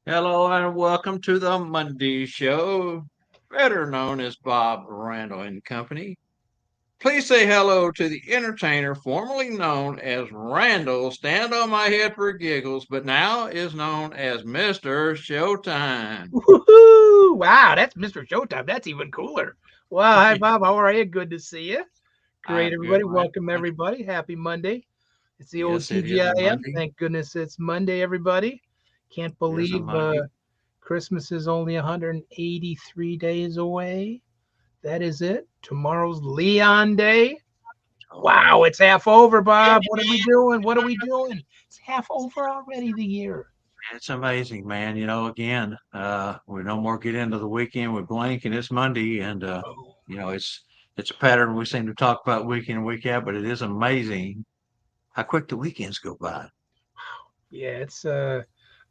Hello and welcome to the Monday Show, better known as Bob Randall and Company. Please say hello to the entertainer formerly known as Randall, stand on my head for giggles, but now is known as Mr. Showtime. Woohoo! Wow, that's Mr. Showtime. That's even cooler. Wow, hi Bob. How are you? Good to see you. Great, I'm good, everybody. Ryan. Welcome, everybody. Happy Monday. It's the old Yes, it is a TGIF. Monday. Thank goodness it's Monday, everybody. Can't It is a believe Monday. Christmas is only 183 days away. That is it. Tomorrow's Leon Day. Wow, Oh, it's half over, Bob. What are we doing? What are we doing? It's half over already, the year. it's amazing, man. Again, we no more get into the weekend with blank, and it's Monday, and Oh, it's a pattern we seem to talk about week in and week out, but it is amazing how quick the weekends go by. yeah, it's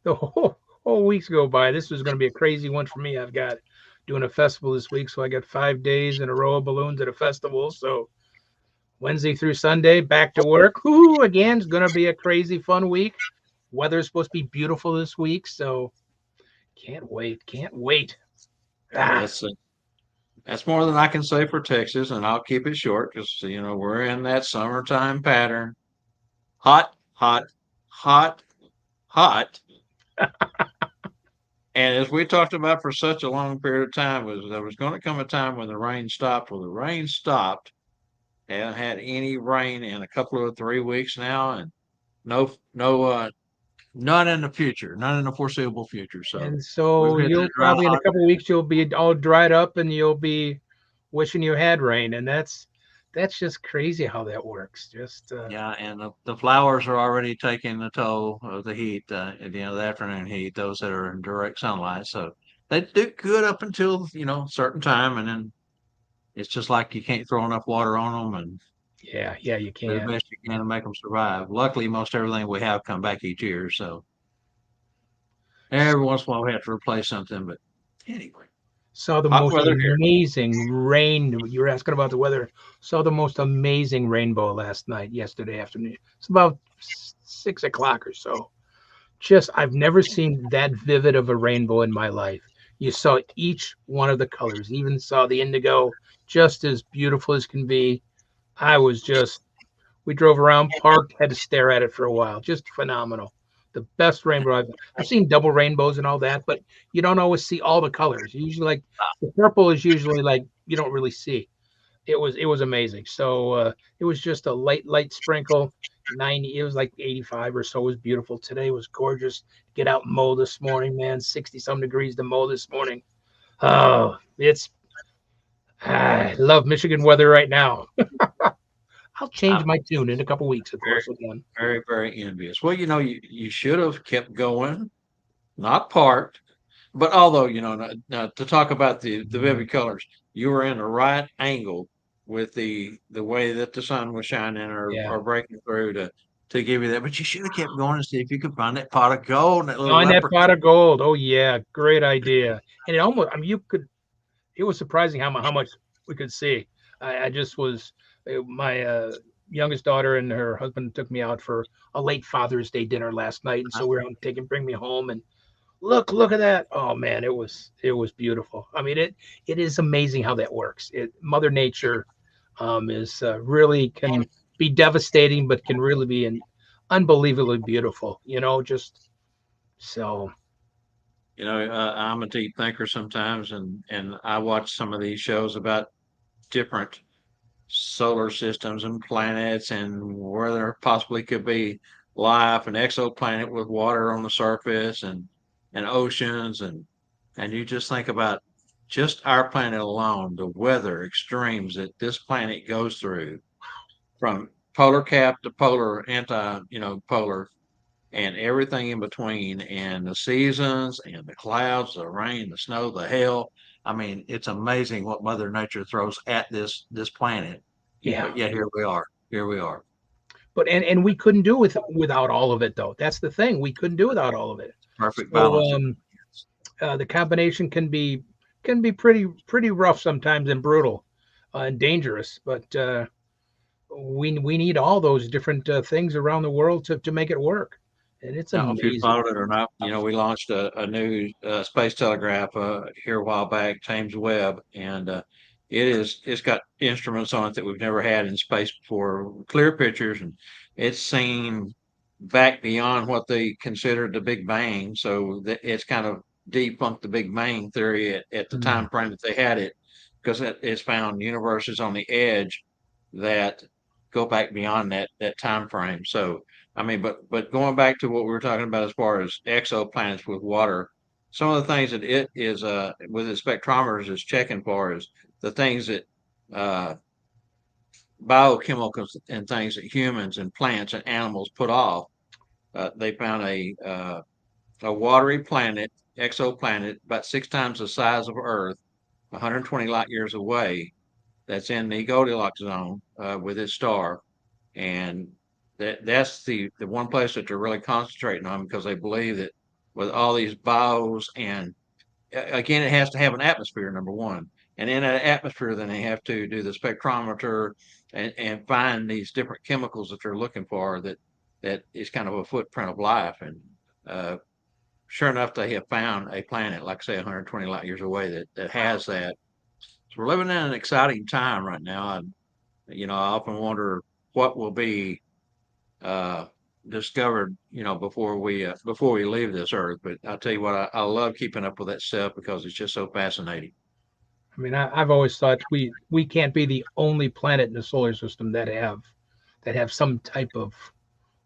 the whole weeks go by. This was going to be a crazy one for me. I've got doing a festival this week, so I got 5 days in a row of balloons at a festival. So Wednesday through Sunday, back to work. Whoo, again, it's going to be a crazy fun week. Weather's supposed to be beautiful this week, so can't wait. Can't wait. Well, Ah, that's more than I can say for Texas, and I'll keep it short because we're in that summertime pattern. Hot, hot, hot, hot. And as we talked about for such a long period of time, was there was going to come a time when the rain stopped. Well, the rain stopped. Haven't had any rain in a couple of 3 weeks now, and no, none in the future, none in the foreseeable future. So and we've so hit that you'll dry probably in a hot. couple of weeks you'll be all dried up and you'll be wishing you had rain, and that's just crazy how that works. Just Yeah, and the flowers are already taking the toll of the heat, the afternoon heat, those that are in direct sunlight. So they do good up until, certain time. And then it's just like you can't throw enough water on them and yeah, you do the can't. best you can to make them survive. Luckily, most everything we have come back each year. So every once in a while we have to replace something. But anyway, Saw the hot most weather here. amazing rain. You were asking about the weather. Saw the most amazing rainbow last night, yesterday afternoon. It's about 6 o'clock or so. Just, I've never seen that vivid of a rainbow in my life. You saw each one of the colors, even saw the indigo, just as beautiful as can be. I was just, we drove around, parked, had to stare at it for a while. Just phenomenal. The best rainbow I've seen double rainbows and all that, but you don't always see all the colors. Usually, like the purple is usually like you don't really see. It was amazing. So it was just a light sprinkle. 90. It was like 85 or so. It was beautiful. Today was gorgeous. Get out and mow this morning, man. 60 some degrees to mow this morning. Oh, I love Michigan weather right now. I'll change I'm my tune in a couple weeks, of very, course, again. very envious. Well, you should have kept going, not parked. But although, now to talk about the vivid colors, you were in the right angle with the way that the sun was shining Yeah. or breaking through to give you that. But you should have kept going and see if you could find that pot of gold and that little On that pot leprechaun. of gold. Oh yeah, great idea. And it almost, I mean, you could. It was surprising how much we could see. I just was my youngest daughter and her husband took me out for a late Father's Day dinner last night, and so we were out taking bring me home and look at that. Oh man, it was beautiful. I mean it is amazing how that works. Mother Nature is really can be devastating, but can really be unbelievably beautiful. Just so. I'm a deep thinker sometimes, and I watch some of these shows about different solar systems and planets and where there possibly could be life, an exoplanet with water on the surface and oceans and you just think about just our planet alone, the weather extremes that this planet goes through from polar cap to polar anti, polar and everything in between and the seasons and the clouds, the rain, the snow, the hail. I mean, it's amazing what Mother Nature throws at this planet. Yeah. But yet here we are. Here we are. But and we couldn't do without all of it though. That's the thing. We couldn't do without all of it. Perfect So balance. the combination can be pretty rough sometimes and brutal and dangerous. But we need all those different things around the world to make it work. and it's I don't know if you amazing. followed it or not. We launched a new space telegraph here a while back, James Webb, and it's got instruments on it that we've never had in space before, clear pictures, and it's seen back beyond what they considered the Big Bang. So it's kind of debunked the Big Bang theory at the Mm, time frame that they had it, because it's found universes on the edge that go back beyond that time frame. So I mean, but going back to what we were talking about as far as exoplanets with water, some of the things that it is with the spectrometers is checking for is the things that uh biochemicals and things that humans and plants and animals put off. They found a watery planet, exoplanet, about 6 times the size of Earth, 120 light years away, that's in the Goldilocks zone with its star, and that's the one place that they're really concentrating on because they believe that with all these bios and again, it has to have an atmosphere, number one, and in that atmosphere, then they have to do the spectrometer and find these different chemicals that they're looking for that is kind of a footprint of life. And uh, sure enough, they have found a planet, like say 120 light years away, that has that. So we're living in an exciting time right now. And I often wonder what will be uh, discovered, before we leave this earth. But I'll tell you what, I love keeping up with that stuff because it's just so fascinating. I mean, I've always thought we can't be the only planet in the solar system that have some type of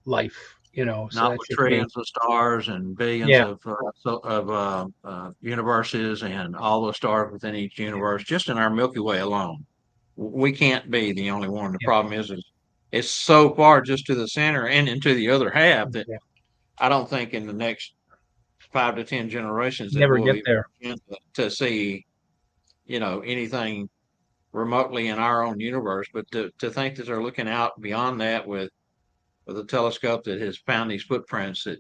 life. So Not that's with just me. trillions of stars and billions Yeah, of universes and all the stars within each universe, just in our Milky Way alone. We can't be the only one. The yeah, problem is it's so far just to the center and into the other half that yeah. I don't think in the next 5 to 10 generations that Never we'll get even there. begin to see, anything remotely in our own universe. But to think that they're looking out beyond that with a telescope that has found these footprints, that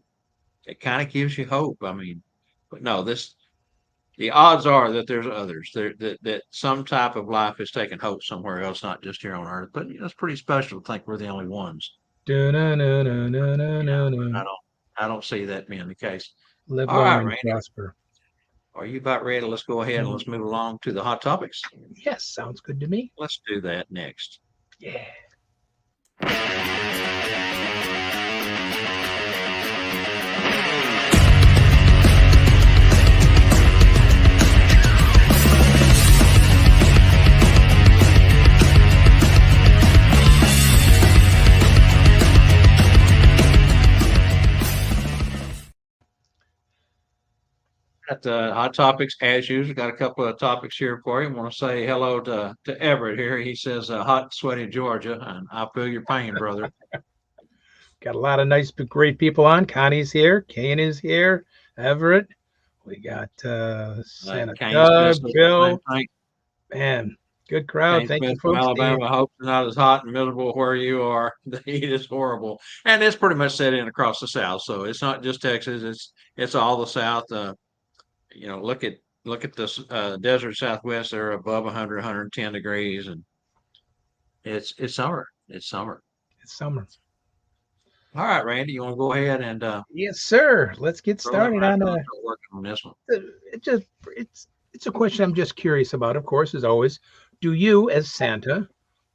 it kind of gives you hope. I mean, but no, the odds are that there's others that some type of life is taking hope somewhere else, not just here on Earth. But it's pretty special to think we're the only ones. I Du-na-na-na-na-na-na. don't I don't see that being the case. Live All long right, and Randy, prosper. are you about ready? Let's go ahead and let's move along to the hot topics. Yes, sounds good to me. Let's do that next. Yeah. Got the hot topics as usual. Got a couple of topics here for you. I want to say hello to Everett here. He says hot, sweaty Georgia, and I feel your pain, brother. Got a lot of nice, great people on. Connie's here. Kane is here. Everett. We got Santa Kane Smith Doug, says the same Bill. thing. Man, good crowd. Kane Thank you, Smith from folks. Steve. Alabama. Hope it's not as hot and miserable where you are. The heat is horrible, and it's pretty much set in across the South. So it's not just Texas. It's all the South. Look at this desert Southwest. They're above 100, 110 degrees, and it's summer. It's summer. It's summer. All right, Randy, you want to go ahead and Yes, sir. Let's get throw that started right on on, start working on this one? it just it's a question I'm just curious about, of course, as always. Do you, as Santa,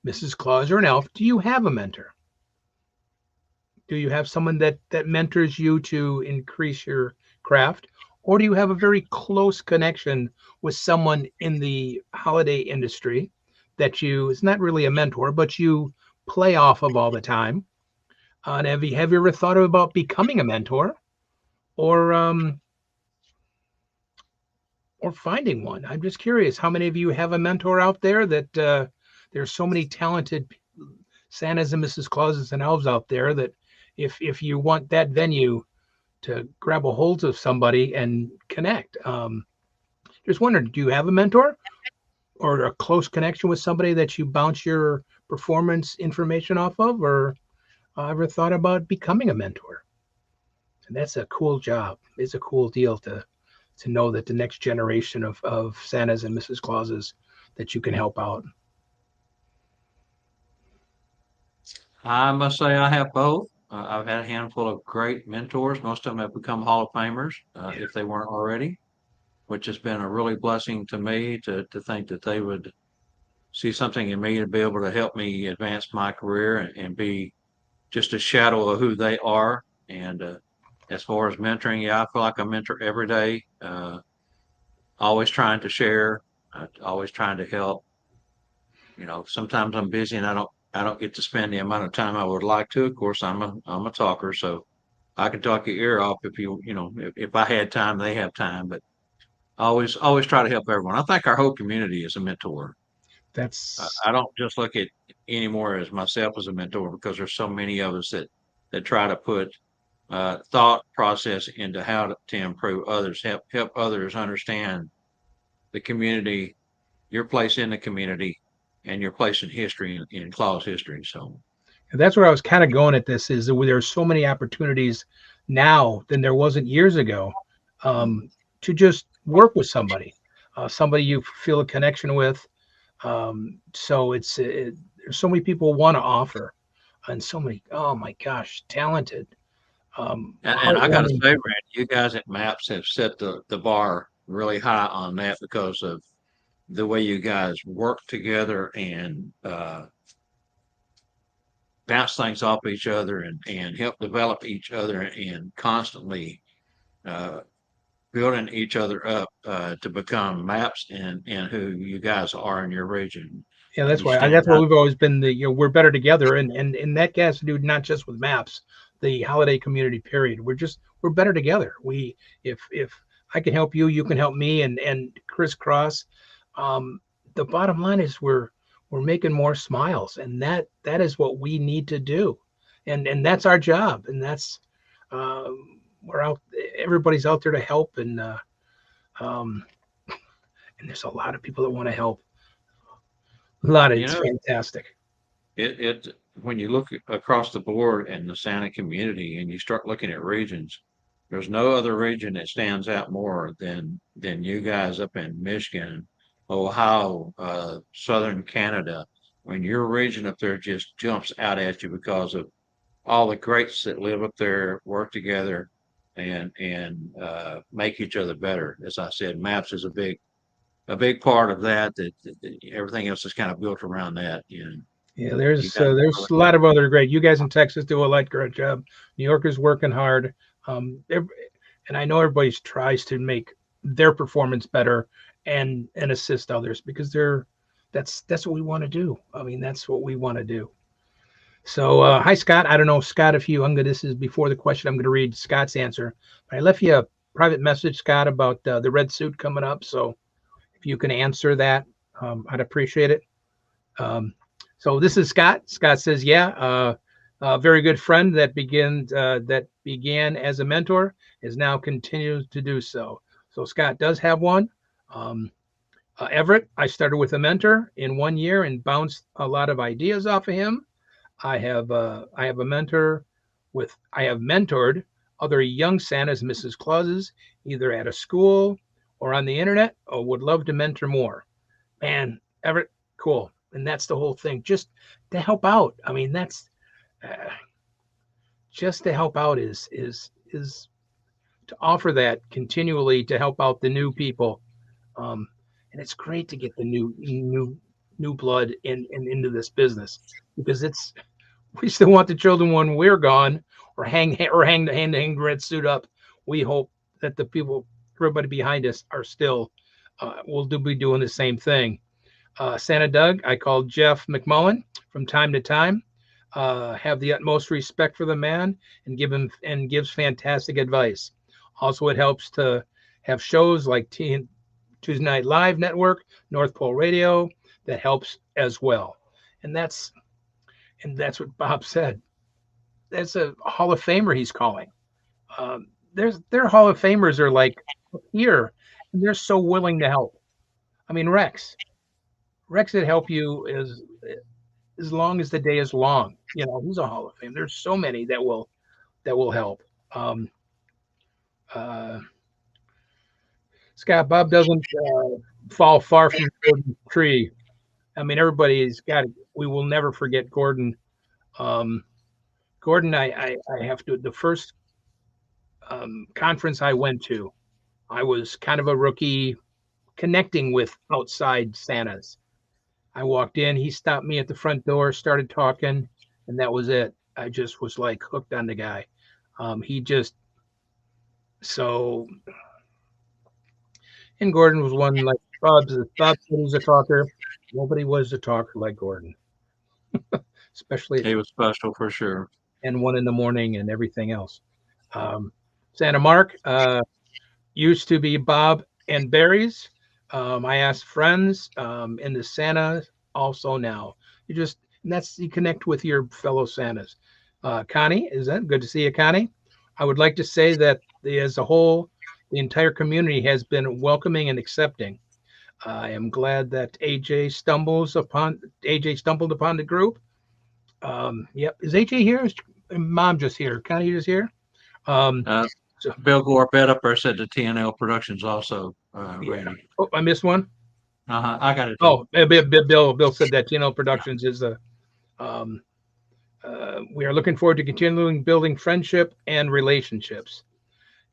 Mrs. Claus, or an elf, do you have a mentor? Do you have someone that mentors you to increase your craft? Or do you have a very close connection with someone in the holiday industry that you is not really a mentor, but you play off of all the time? And have you ever thought about becoming a mentor or or finding one? I'm just curious. How many of you have a mentor out there that there's so many talented Santas and Mrs. Clauses and elves out there that if you want that venue to grab a hold of somebody and connect. Just wondering, do you have a mentor or a close connection with somebody that you bounce your performance information off of, or ever thought about becoming a mentor? And that's a cool job. It's a cool deal to know that the next generation of Santas and Mrs. Clauses that you can help out. I must say I have both. I've had a handful of great mentors. Most of them have become Hall of Famers, Yeah, if they weren't already, which has been a really blessing to me to think that they would see something in me to be able to help me advance my career and be just a shadow of who they are. And as far as mentoring, yeah, I feel like I mentor every day. Always trying to share, always trying to help. Sometimes I'm busy and I don't get to spend the amount of time I would like to. Of course, I'm a talker, so I can talk your ear off if I had time, they have time, but always try to help everyone. I think our whole community is a mentor. that's I don't just look at anymore as myself as a mentor because there's so many of us that try to put thought process into how to improve others, help others understand the community, your place in the community, and your place in history in Claw's history. So that's where I was kind of going at this is that there's so many opportunities now than there wasn't years ago, um, to just work with somebody, somebody you feel a connection with. So there's so many people want to offer, and so many, oh my gosh, talented, and I got to heartwarming say, people. Randy, you guys at Maps have set the bar really high on that because of the way you guys work together and bounce things off each other and help develop each other and constantly uh, building each other up to become maps and who you guys are in your region. Yeah, that's You why stand that's why out. we've always been we're better together, and that has to do not just with maps, the holiday community period. We're better together. If I can help you, you can help me, and crisscross. Um, the bottom line is we're making more smiles, and that is what we need to do, and that's our job, and that's we're out. Everybody's out there to help, um, and there's a lot of people that want to help. A lot of You it's know, fantastic. it when you look across the board in the Santa community and you start looking at regions, there's no other region that stands out more than you guys up in Michigan, Ohio, southern Canada. When your region up there just jumps out at you because of all the greats that live up there work together and make each other better. As I said, maps is a big part of that. That everything else is kind of built around that. Yeah, You guys there's really a lot of other great. You guys in Texas do a lot great job. New York is working hard, ev- and I know everybody tries to make their performance better and assist others because that's what we want to do. I mean, that's what we want to do. So, hi Scott. I don't know Scott if you. This is before the question. I'm going to read Scott's answer. But I left you a private message, Scott, about the red suit coming up. So if you can answer that, I'd appreciate it. Um, so this is Scott. Scott says, "Yeah, a very good friend that began as a mentor is now continues to do so." So Scott does have one. Um, Everett, I started with a mentor in 1 year and bounced a lot of ideas off of him. I have a mentor with I have mentored other young Santas, Mrs. Clauses, either at a school or on the internet, or would love to mentor more. Man, Everett, cool. And that's the whole thing, just to help out. I mean, that's uh, just to help out is to offer that continually to help out the new people. Um, and it's great to get the new blood into this business because it's we still want the children when we're gone or hang the red suit up. We hope that the people, everybody behind us, are still will be doing the same thing. Santa Doug, I call Jeff McMullen from time to time. Have the utmost respect for the man and gives fantastic advice. Also, it helps to have shows like Tuesday Night Live Network, North Pole Radio that helps as well. And that's what Bob said. That's a Hall of Famer he's calling. Their Hall of Famers are like here, and they're so willing to help. I mean, Rex would help you as long as the day is long. You know, he's a Hall of Fame. There's so many that will help. Um, uh, Scott Bob doesn't fall far from Gordon's tree. I mean, everybody's got. We will never forget Gordon. Um, Gordon, I have to. The first conference I went to, I was kind of a rookie connecting with outside Santas. I walked in, he stopped me at the front door, started talking, and that was it. I just was like hooked on the guy. He just so, and Gordon was one like Bob said he's a talker. Nobody was a talker like Gordon, especially He was special for sure. and 1 in the morning and everything else. Um, Santa Mark used to be Bob and Barry's. I asked friends in the Santa also now. You just and that's you connect with your fellow Santas. Connie, is that good to see you, Connie? I would like to say that as a whole, the entire community has been welcoming and accepting. I am glad that AJ stumbled upon the group. Yep, is AJ here? Is Mom just here? Connie just here? Um, Uh, so Bill Gore Bedupper said the TNL Productions also, yeah. Randy. Oh, I missed one. I got it too. Oh, Bill said that TNL Productions is a. Um, we are looking forward to continuing building friendship and relationships,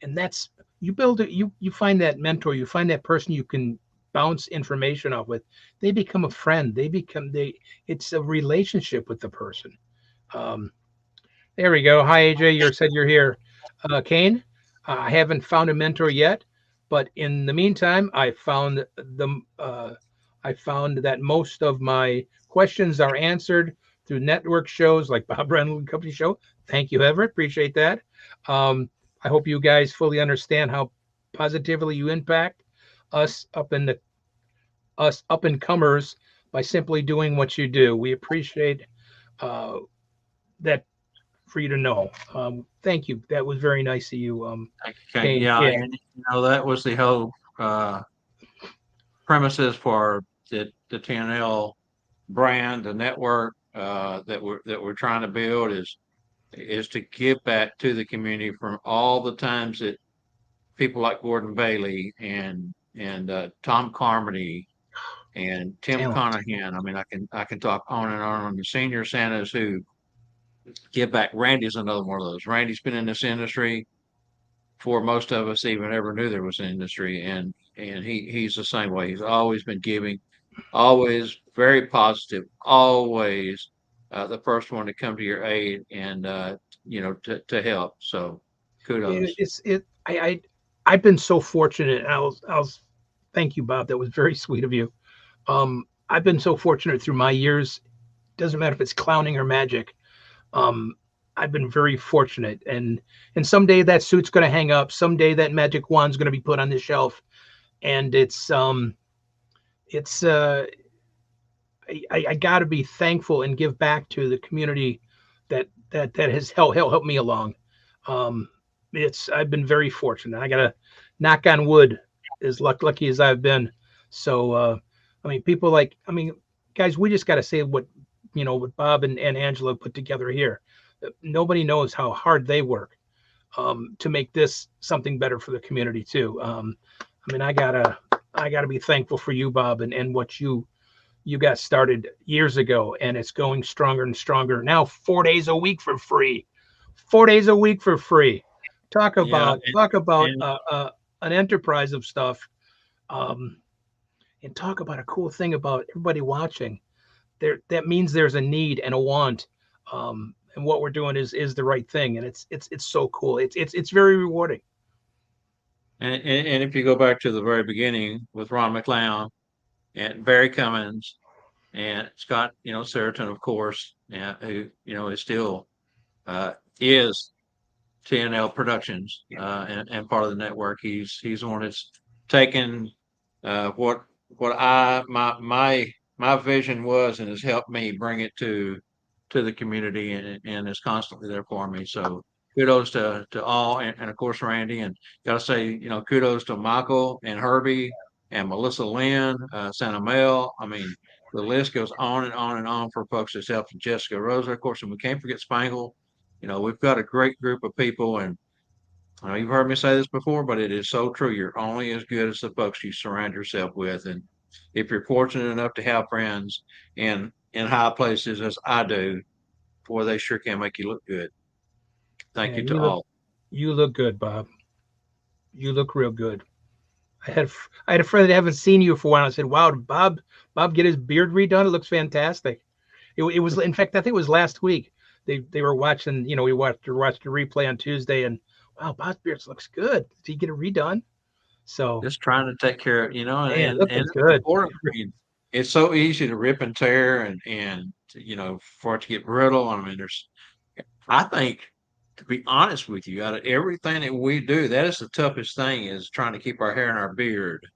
and that's you build it. You find that mentor, you find that person you can bounce information off with. They become a friend. It's a relationship with the person. Um, there we go. Hi AJ, you said you're here. Kane, I haven't found a mentor yet, but in the meantime, I found that most of my questions are answered through network shows like Bob Randyl and Company Show. Thank you, Everett. Appreciate that. Um, I hope you guys fully understand how positively you impact us up and comers by simply doing what you do. We appreciate uh, that for you to know. Thank you. That was very nice of you, Okay, Kane. yeah, Yeah, and that was the whole premises for the TNL brand, the network that we're trying to build is to give back to the community from all the times that people like Gordon Bailey and Tom Carmody and Tim talent. Conahan. I mean, I can talk on the senior Santas who give back. Randy's another one of those. Randy's been in this industry before most of us even ever knew there was an industry, and he's the same way. He's always been giving, always very positive, always the first one to come to your aid and to help. So It, kudos. it's it. I've been so fortunate. I'll thank you, Bob. That was very sweet of you. I've been so fortunate through my years. Doesn't matter if it's clowning or magic. Um, I've been very fortunate, and someday that suit's going to hang up. Someday that magic wand's going to be put on the shelf, and it's I got to be thankful and give back to the community that has helped me along. Um, it's I've been very fortunate. I got to knock on wood, as lucky as I've been. So I mean, people like guys, we just got to say what Bob and Angela put together here. Nobody knows how hard they work to make this something better for the community too. I mean, I gotta be thankful for you, Bob, and what you got started years ago, and it's going stronger and stronger now. 4 days a week for free. 4 days a week for free. Talk Yeah, about talk about and an enterprise of stuff, um, and talk about a cool thing about everybody watching. That means there's a need and a want, and what we're doing is the right thing, and it's so cool. It's very rewarding. and if you go back to the very beginning with Ron McLeod and Barry Cummins and Scott, Seriton, of course, who is still is TNL Productions and part of the network. He's the one that's taken what my vision was and has helped me bring it to the community and is constantly there for me. So kudos to all and of course Randy, and gotta say kudos to Michael and Herbie and Melissa Lynn, Santa Mel. I mean the list goes on and on and on for folks that's helped. Jessica Rosa, of course, and we can't forget Spangle. We've got a great group of people, and you've heard me say this before, but it is so true. You're only as good as the folks you surround yourself with. And if you're fortunate enough to have friends in high places as I do, boy, they sure can make you look good. Thank you And to all. you look good, Bob. You look real good. I had a friend that haven't seen you for a while. I said, "Wow, did Bob get his beard redone? It looks fantastic." It was, in fact, I think it was last week. They were watching. We watched a replay on Tuesday, and wow, Bob's beard looks good. Did he get it redone? So Just trying to take care of, man, and looking it's good. important. I mean, it's so easy to rip and tear and for it to get brittle. I mean, I think, to be honest with you, out of everything that we do, that is the toughest thing is trying to keep our hair and our beard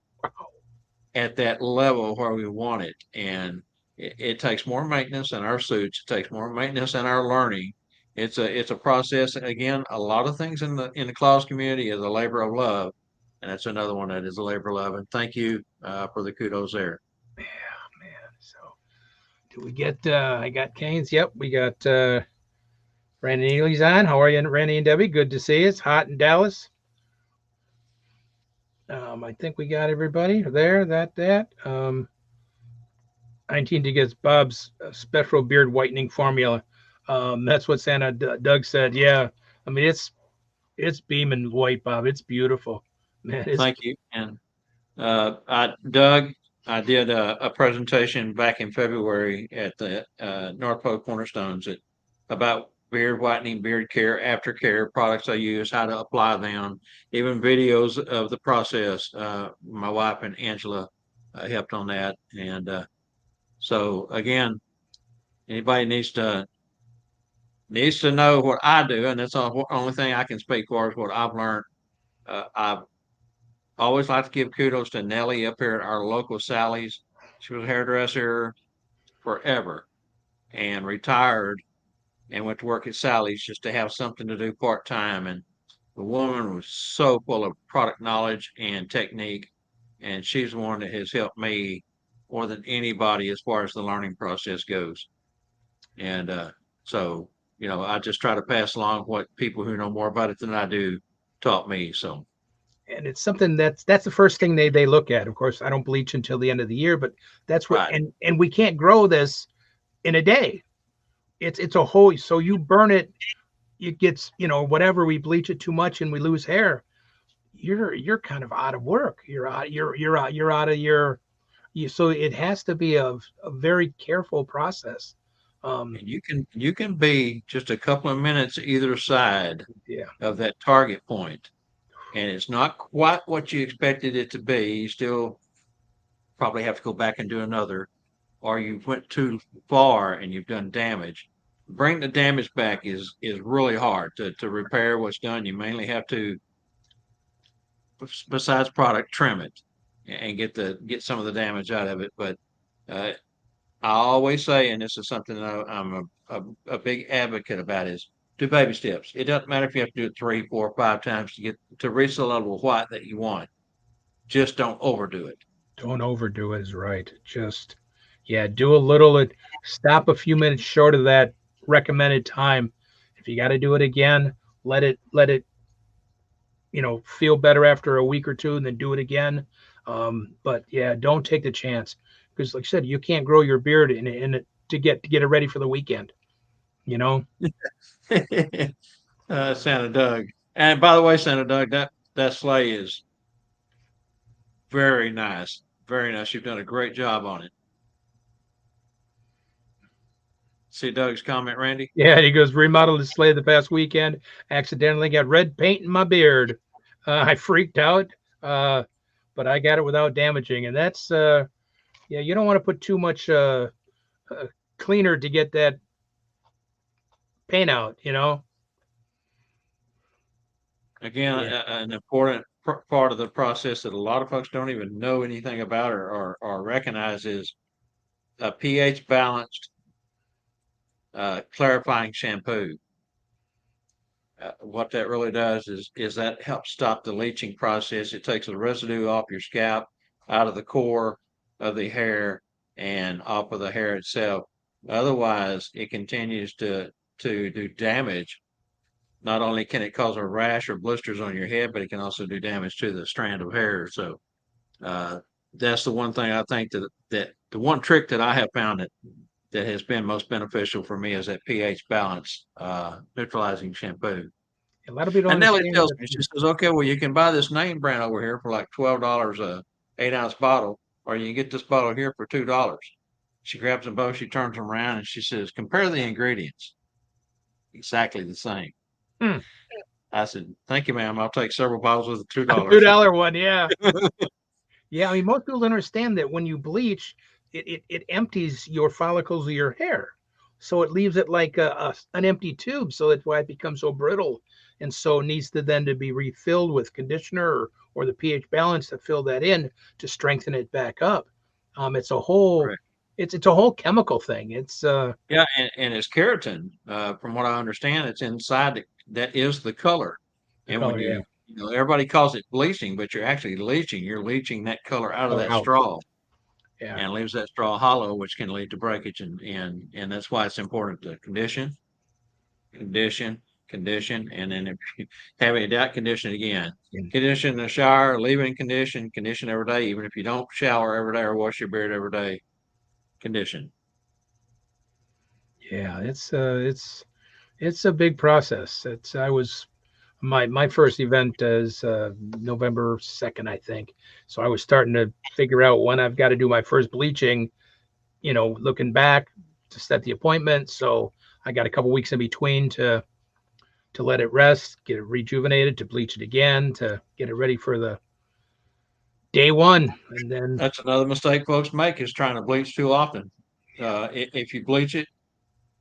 at that level where we want it. And it takes more maintenance in our suits. It takes more maintenance in our learning. It's a process. Again, a lot of things in the claws community is a labor of love, and that's another one that is a labor of love. And thank you for the kudos there. Yeah, man. So do we get? I got Canes. Yep, we got Randy Neely's on. How are you, Randy and Debbie? Good to see you. It's hot in Dallas. I think we got everybody there. That. 19 to get Bob's special beard whitening formula. That's what Santa Doug said. Yeah, I mean it's beaming white, Bob. It's beautiful, man. It's Thank you. And Doug, I did a presentation back in February at the North Pole Cornerstones about beard whitening, beard care, aftercare products I use, how to apply them, even videos of the process. My wife and Angela helped on that, and so again, anybody needs to know what I do, and that's the only thing I can speak for is what I've learned. I've always like to give kudos to Nellie up here at our local Sally's. She was a hairdresser forever and retired and went to work at Sally's just to have something to do part time. And the woman was so full of product knowledge and technique. And she's the one that has helped me more than anybody as far as the learning process goes. And so, I just try to pass along what people who know more about it than I do taught me. So, and it's something that's the first thing they look at. Of course, I don't bleach until the end of the year, but that's what right. and we can't grow this in a day. It's a whole. So you burn it, it gets whatever, we bleach it too much and we lose hair. You're kind of out of work. You're out of your you. So it has to be a very careful process. Um, And you can be just a couple of minutes either side yeah, of that target point, and it's not quite what you expected it to be. You still probably have to go back and do another, or you went too far and you've done damage. Bring the damage back is really hard to repair what's done. You mainly have to, besides product, trim it and get some of the damage out of it. But uh, I always say, and this is something that I'm a big advocate about, is do baby steps. It doesn't matter if you have to do it 3, 4, 5 times to reach the level of white that you want. Just don't overdo it. don't overdo it is right. Just yeah, do a little. Stop a few minutes short of that recommended time. If you got to do it again, let it feel better after a week or two, and then do it again. But yeah, don't take the chance because, like I said, you can't grow your beard in to get it ready for the weekend. You know, Santa Doug. And by the way, Santa Doug, that sleigh is very nice. Very nice. You've done a great job on it. See Doug's comment, Randy? yeah. He goes remodeled the sleigh the past weekend. Accidentally got red paint in my beard. I freaked out, uh, but I got it without damaging, and that's yeah. You don't want to put too much uh, cleaner to get that paint out. Again, Yeah. an important part of the process that a lot of folks don't even know anything about or recognize is a pH balanced clarifying shampoo. What that really does is that helps stop the leaching process. It takes the residue off your scalp, out of the core of the hair, and off of the hair itself. Otherwise, it continues to do damage. Not only can it cause a rash or blisters on your head, but it can also do damage to the strand of hair. So uh, that's the one thing I think that the one trick that I have found that has been most beneficial for me is that pH balance neutralizing shampoo. A lot of people don't And Nellie understand tells that. me, she says, okay, well, you can buy this name brand over here for like $12 a 8 ounce bottle, or you can get this bottle here for $2. She grabs them both, she turns them around, and she says, compare the ingredients. Exactly the same. Hmm. I said, thank you, ma'am. I'll take several bottles with the Two $2. dollar one, yeah. Yeah, I mean, most people don't understand that when you bleach, it empties your follicles of your hair. So it leaves it like an empty tube. So that's why it becomes so brittle. And so it needs to then to be refilled with conditioner or the pH balance to fill that in to strengthen it back up. It's a whole Correct. it's a whole chemical thing. It's Yeah, and it's keratin. From what I understand, it's inside that is the color. the And when color, yeah, everybody calls it bleaching, but you're actually leaching. You're leaching that color out of color that out. straw Yeah. and leaves that straw hollow, which can lead to breakage. And that's why it's important to condition, condition, and then if you have any doubt, condition again. And Condition in the shower, leave it in condition every day, even if you don't shower every day or wash your beard every day. Condition. yeah, it's a big process. It's I was my first event is November 2nd, I think. So I was starting to figure out when I've got to do my first bleaching, looking back to set the appointment. So I got a couple weeks in between to let it rest, get it rejuvenated, to bleach it again, to get it ready for the day one. And then That's another mistake folks make is trying to bleach too often. If you bleach it,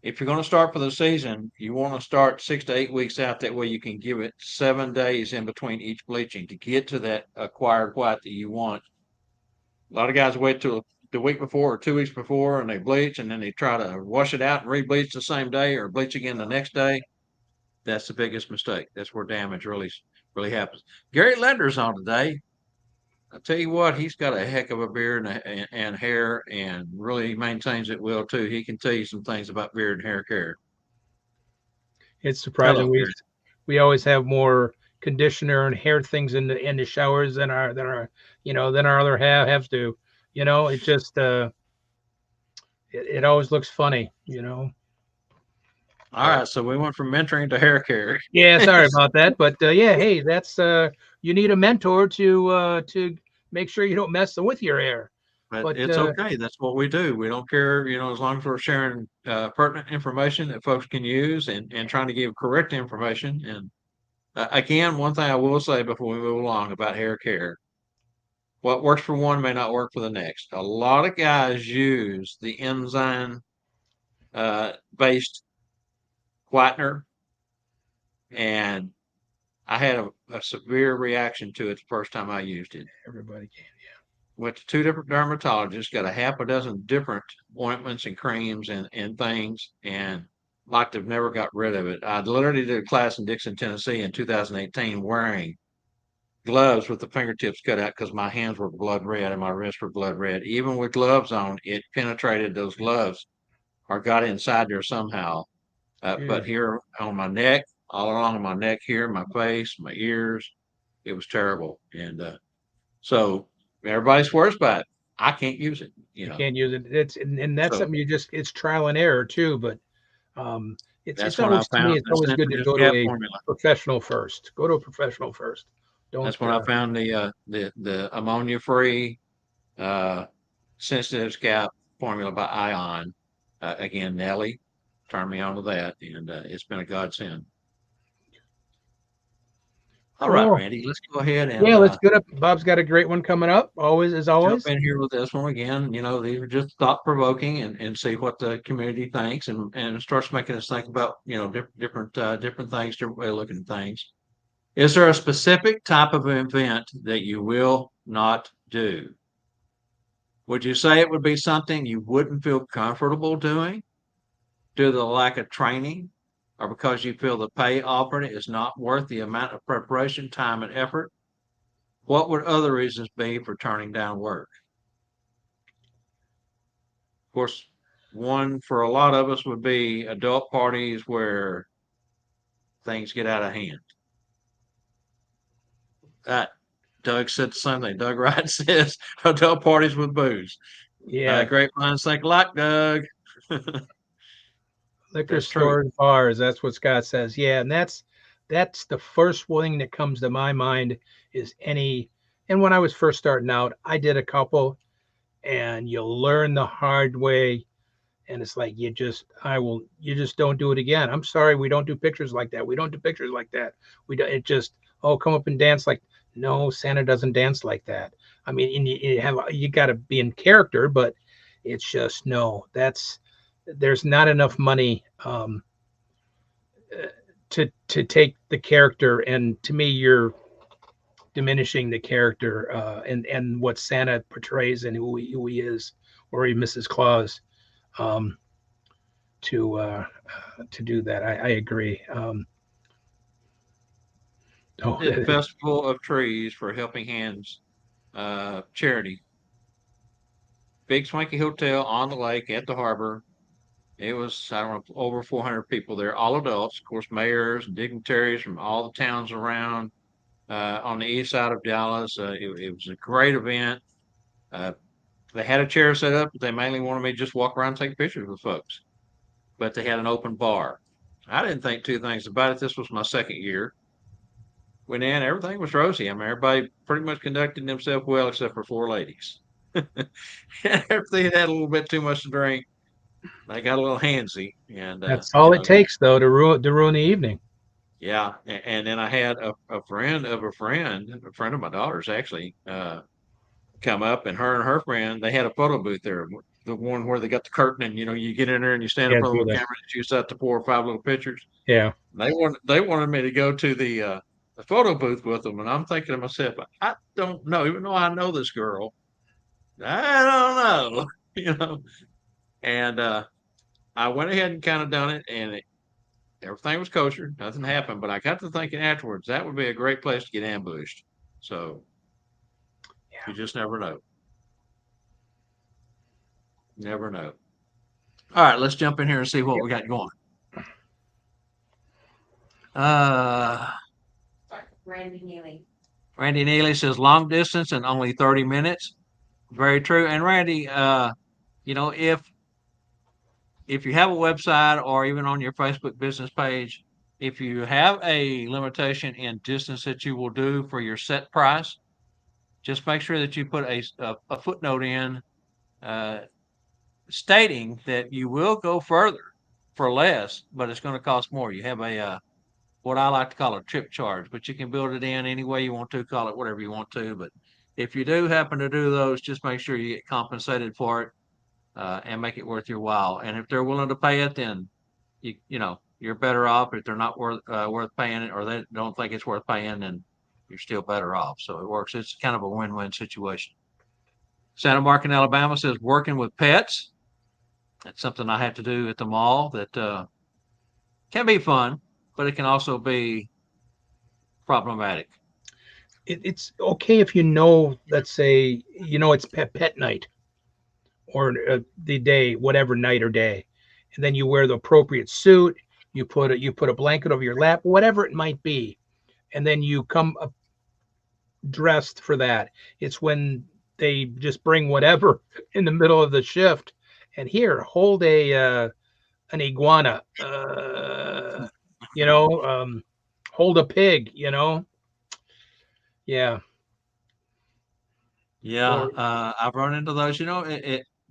if you're going to start for the season, you want to start 6 to 8 weeks out. That way you can give it 7 days in between each bleaching to get to that acquired white that you want. A lot of guys wait till the week before or 2 weeks before and they bleach and then they try to wash it out and re-bleach the same day or bleach again the next day. That's the biggest mistake. That's where damage really happens. Gary Lender's on today. I tell you what, he's got a heck of a beard and hair, and really maintains it well too. He can tell you some things about beard and hair care. it's Hello, surprising. Gary. We always have more conditioner and hair things in the showers than our other halves do. It just it always looks funny. All But right, so we went from mentoring to hair care, yeah, sorry about that. But yeah, hey, that's you need a mentor to make sure you don't mess with your hair. but But it's okay. That's what we do. We don't care, as long as we're sharing pertinent information that folks can use and trying to give correct information. And again, one thing I will say before we move along about hair care: what works for one may not work for the next. A lot of guys use the enzyme based whitener, and I had a severe reaction to it the first time I used it. everybody can. Went to two different dermatologists, got a half a dozen different ointments and creams and things, and like they've never got rid of it. I literally did a class in Dixon, Tennessee in 2018 wearing gloves with the fingertips cut out because my hands were blood red and my wrists were blood red. Even with gloves on, it penetrated those gloves or got inside there somehow. Yeah. But here on my neck, all along my neck here, my face, my ears, it was terrible. And so everybody swears by it. I can't use it, You can't use it. And that's So something it's trial and error too. But it's that's when I always, to me, found it's the always good to sensitive go to scalp a formula. professional first. Go to a professional first. Don't That's when I found the ammonia free sensitive scalp formula by Ion. Again, Nelly turned me on to that, and it's been a godsend. All right, cool. Randy, let's go ahead and Yeah, let's get up. Bob's got a great one coming up. Always, as jump always. in here with this one again. These are just thought provoking and see what the community thinks and starts making us think about, different things, different way of looking at things. Is there a specific type of event that you will not do? Would you say it would be something you wouldn't feel comfortable doing due to the lack of training or because you feel the pay offered is not worth the amount of preparation, time, and effort? What would other reasons be for turning down work? Of course, one for a lot of us would be adult parties where things get out of hand. That Doug said the same thing. Doug Wright says adult parties with booze. Yeah, Great minds think alike, Doug. liquor That's true. stores, bars. That's what Scott says. Yeah, and that's the first thing that comes to my mind is any. And when I was first starting out, I did a couple, and you learn the hard way. And it's like you just don't do it again. I'm sorry, we don't do pictures like that. We don't do pictures like that. We don't. It just, oh, come up and dance like. No, Santa doesn't dance like that. I mean, and you got to be in character, but it's just no. There's not enough money to take the character, and to me, you're diminishing the character and what Santa portrays and who he is, or he Mrs. Claus. Um, to do that, I agree. Oh, Did the Festival of Trees for Helping Hands charity. Big swanky hotel on the lake at the harbor. It was, I don't know, over 400 people there, all adults, of course, mayors and dignitaries from all the towns around on the east side of Dallas. It was a great event. Uh, they had a chair set up, but they mainly wanted me to just walk around and take pictures with folks. But they had an open bar. I didn't think two things about it. This was my second year. Went in, everything was rosy. I mean, everybody pretty much conducted themselves well, except for four ladies. If they had a little bit too much to drink, they got a little handsy, and that's all it takes, though, to ruin the evening. yeah. And then I had a friend of a friend of my daughter's actually, come up, and her friend, they had a photo booth there, the one where they got the curtain, and you get in there and you stand in Yeah, front of a do little that. camera and you set the 4 or 5 little pictures. Yeah, They wanted me to go to the photo booth with them, and I'm thinking to myself, I don't know, even though I know this girl, I don't know, you know. And I went ahead and kind of done it, and everything was kosher. Nothing happened, but I got to thinking afterwards that would be a great place to get ambushed. So you yeah. just never know. Never know. All right, let's jump in here and see what Yep. we got going. Uh, Randy Neely says long distance and only 30 minutes. Very true. And Randy, you know, if you have a website or even on your Facebook business page, if you have a limitation in distance that you will do for your set price, just make sure that you put a footnote in uh, stating that you will go further for less, but it's going to cost more. You have a what I like to call a trip charge, but you can build it in any way you want to, call it whatever you want to. But if you do happen to do those, just make sure you get compensated for it and make it worth your while. And if they're willing to pay it, then you're better off. If they're not worth paying it, or they don't think it's worth paying, then you're still better off. So it works. It's kind of a win-win situation. Santa Markin, Alabama says working with pets. That's something I have to do at the mall that can be fun, but it can also be problematic. It's okay if you know, let's say, it's pet night, or the day, whatever night or day, and then you wear the appropriate suit. You put a blanket over your lap, whatever it might be, and then you come up dressed for that. It's when they just bring whatever in the middle of the shift, and here, hold an iguana, you know, hold a pig, yeah, Yeah, or I've run into those.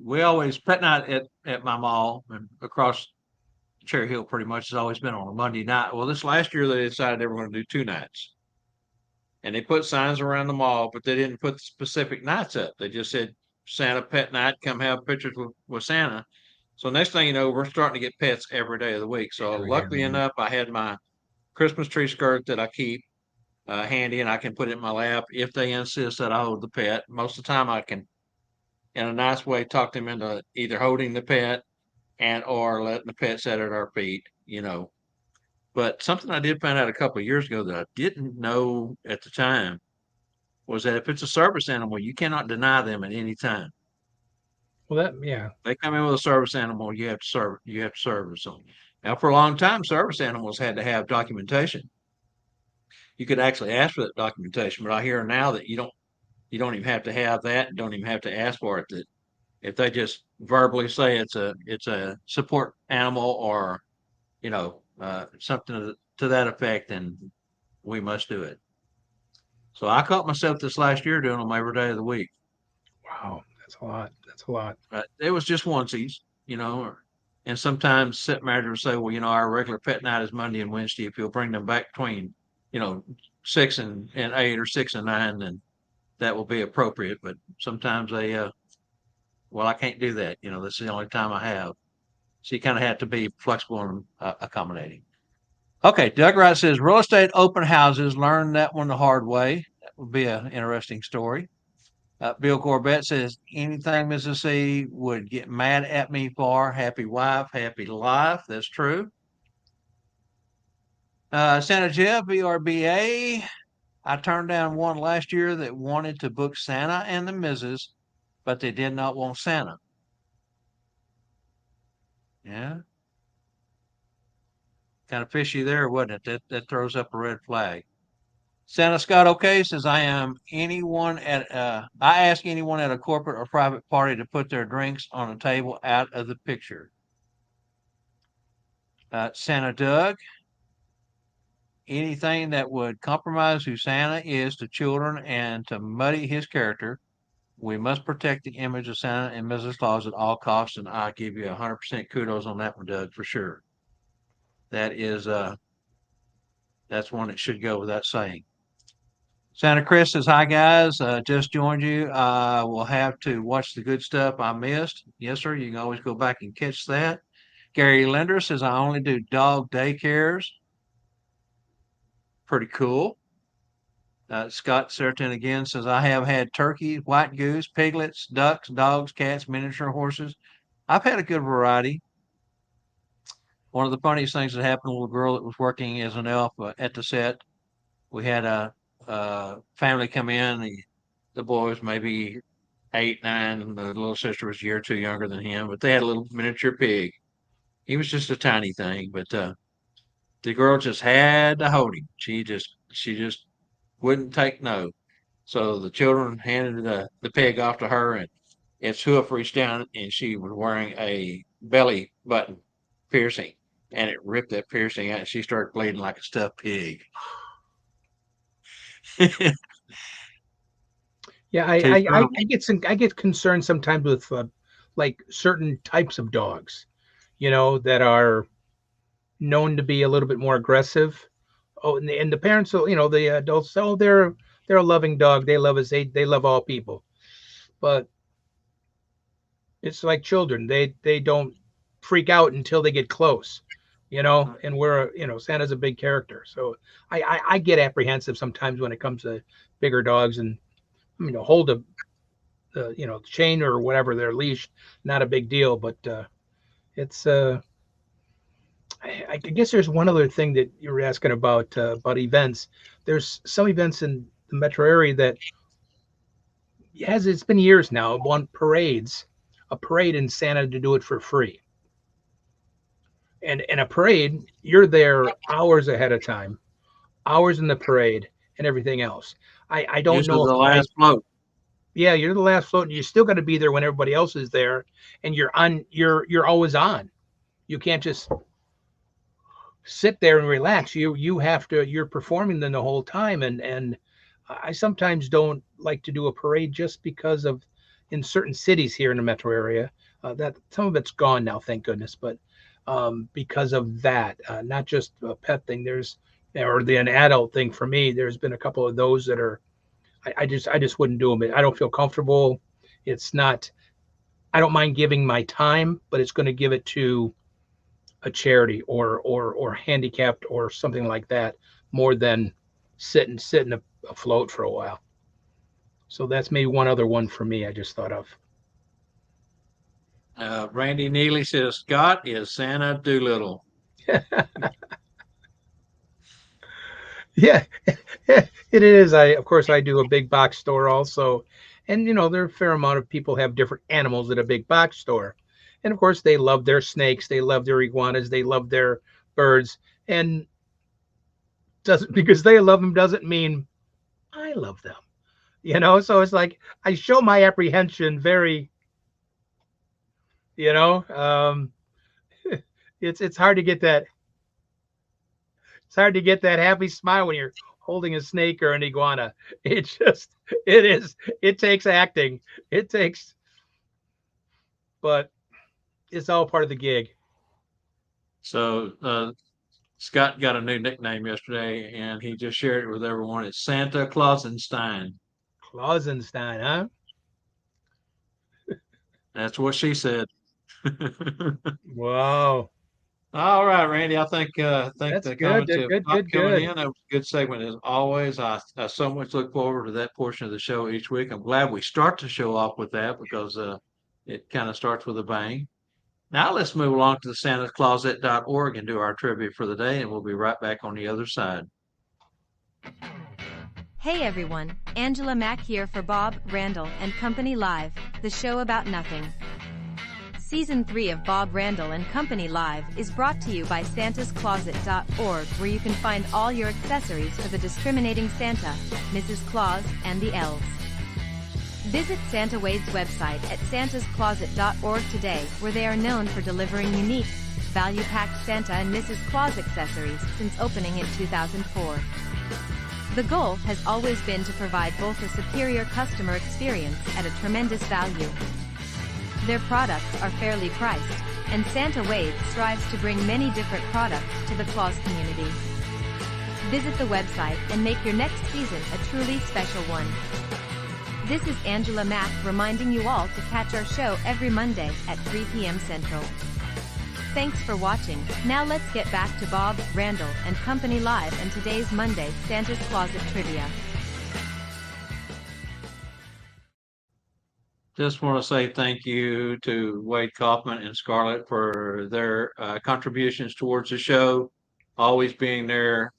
We always pet night at my mall and across Cherry Hill pretty much has always been on a Monday night. Well, this last year they decided they were going to do 2 nights, and they put signs around the mall, but they didn't put specific nights up. They just said Santa Pet Night, come have pictures with Santa. So next thing you know, we're starting to get pets every day of the week. So luckily every enough, I had my Christmas tree skirt that I keep handy, and I can put it in my lap if they insist that I hold the pet. Most of the time, I can, in a nice way, talk them into either holding the pet and or letting the pet sit at our feet. But something I did find out a couple of years ago that I didn't know at the time was that if it's a service animal, you cannot deny them at any time. well, that, yeah. They come in with a service animal, you have to service them. Now, for a long time, service animals had to have documentation. You could actually ask for that documentation, but I hear now that you don't even have to have that, don't even have to ask for it. That if they just verbally say it's a support animal, or something to that effect, then we must do it. So I caught myself this last year doing them every day of the week. Wow, that's a lot. That's a lot. It was just onesies, and sometimes set managers say, well, our regular pet night is Monday and Wednesday. If you'll bring them back between, 6 and 8 or 6 and 9, then that will be appropriate. But sometimes they, well, I can't do that. This is the only time I have. So you kind of have to be flexible and accommodating. Okay, Doug Wright says real estate open houses. Learned that one the hard way. That would be an interesting story. Bill Corbett says anything Mrs. C would get mad at me for. Happy wife, happy life. That's true. Santa Jeff, BRBA. I turned down one last year that wanted to book Santa and the Mrs., but they did not want Santa. Yeah, kind of fishy there, wasn't it? That throws up a red flag. Santa Scott OK says I ask anyone at a corporate or private party to put their drinks on a table out of the picture. Santa Doug, anything that would compromise who Santa is to children and to muddy his character. We must protect the image of Santa and Mrs. Claus at all costs, and I give you 100% kudos on that one, Doug, for sure. That is that's one that should go without saying. Santa Chris says, hi guys, just joined you. I will have to watch the good stuff I missed. Yes, sir. You can always go back and catch that. Gary Linder says, I only do dog daycares. Pretty cool. Scott Serton again says, I have had turkey, white goose, piglets, ducks, dogs, cats, miniature horses. I've had a good variety. One of the funniest things that happened, a little girl that was working as an elf at the set. We had a family come in. The boy was maybe 8, 9, and the little sister was a year or two younger than him, but they had a little miniature pig. He was just a tiny thing, but the girl just had to hold him. She just wouldn't take no. So the children handed the pig off to her, and its hoof reached down, and she was wearing a belly button piercing, and it ripped that piercing out, and she started bleeding like a stuffed pig. Yeah, Too strong. I get concerned sometimes with like certain types of dogs, that are known to be a little bit more aggressive. Oh, and the parents, the adults, oh, they're a loving dog. They love us. They love all people. But it's like children. They don't freak out until they get close, And Santa's a big character, so I get apprehensive sometimes when it comes to bigger dogs, and hold chain or whatever, their leash, not a big deal. But it's I guess there's one other thing that you were asking about events. There's some events in the metro area that it's been years now, won parades, a parade in Santa to do it for free. And in a parade, you're there hours ahead of time, hours in the parade and everything else. I don't Usually know if the last float. yeah, you're the last float, and you still got to be there when everybody else is there, and you're always on. You can't just sit there and relax. You're performing them the whole time, and I sometimes don't like to do a parade just because of in certain cities here in the metro area that some of it's gone now, thank goodness, but because of that, not just a pet thing. An adult thing for me. There's been a couple of those that are I just wouldn't do them. I don't feel comfortable. It's not. I don't mind giving my time, but it's going to give it to a charity or handicapped or something like that more than sitting afloat for a while. So that's maybe one other one for me I just thought of. Randy Neely says Scott is Santa Doolittle. Yeah, it is. Of course I do a big box store also, and there are a fair amount of people have different animals at a big box store, and of course they love their snakes, they love their iguanas, they love their birds, and doesn't because they love them doesn't mean I love them. So it's like I show my apprehension very, you know, um, it's hard to get that. It's hard to get that happy smile when you're holding a snake or an iguana. It just, it is, it takes acting. It takes, but it's all part of the gig. So Scott got a new nickname yesterday, and he just shared it with everyone. It's Santa Clausenstein. Clausenstein, huh? That's what she said. Wow. All right, Randy. I think That's the good. comments Good, have good, stopped good, coming good. in. That was a good segment as always. I so much look forward to that portion of the show each week. I'm glad we start the show off with that because it kind of starts with a bang. Now let's move along to the santascloset.org and do our trivia for the day, and we'll be right back on the other side. Hey everyone, Angela Mack here for Bob, Randall, and Company Live, the show about nothing. Season 3 of Bob Randall and Company Live is brought to you by santascloset.org, where you can find all your accessories for the discriminating Santa, Mrs. Claus, and the elves. Visit Santa Wade's website at santascloset.org today, where they are known for delivering unique, value-packed Santa and Mrs. Claus accessories since opening in 2004. The goal has always been to provide both a superior customer experience at a tremendous value. Their products are fairly priced, and Santa Wade strives to bring many different products to the Claus community. Visit the website and make your next season a truly special one. This is Angela Mack reminding you all to catch our show every Monday at 3 p.m. Central. Thanks for watching. Now let's get back to Bob, Randall, and Company Live and today's Monday Santa's Closet Trivia. Just want to say thank you to Wade Kaufman and Scarlett for their contributions towards the show, always being there.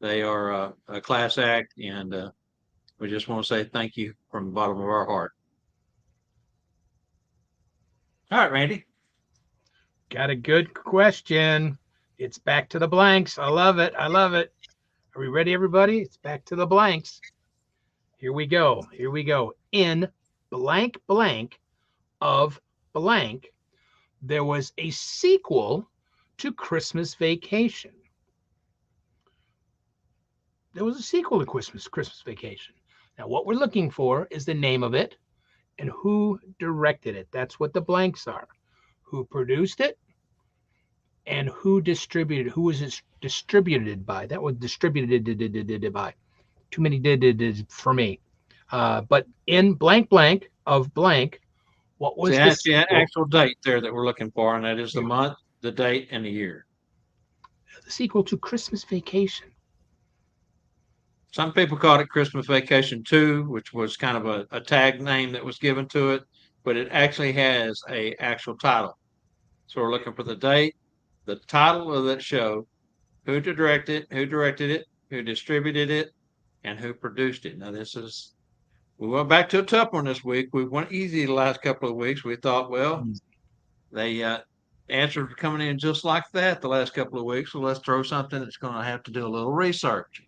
They are a class act, and we just want to say thank you from the bottom of our heart. All right, Randy. Got a good question. It's back to the blanks. I love it. I love it. Are we ready, everybody? It's back to the blanks. Here we go. Here we go. In blank blank of blank, there was a sequel to Christmas Vacation. There was a sequel to Christmas Vacation. Now, what we're looking for is the name of it and who directed it. That's what the blanks are. Who produced it and who distributed it. Who was it distributed by? That was distributed by. Too many did for me. But in blank blank of blank, what was That's the sequel? actual date there that we're looking for, and that is the month, the date, and the year. The sequel to Christmas Vacation. Some people called it Christmas Vacation 2, which was kind of a tag name that was given to it, but it actually has a actual title. So we're looking for the date, the title of that show, who directed it, who distributed it, and who produced it. Now we went back to a tough one this week. We went easy the last couple of weeks. We thought, well, they answers were coming in just like that the last couple of weeks. So let's throw something that's going to have to do a little research.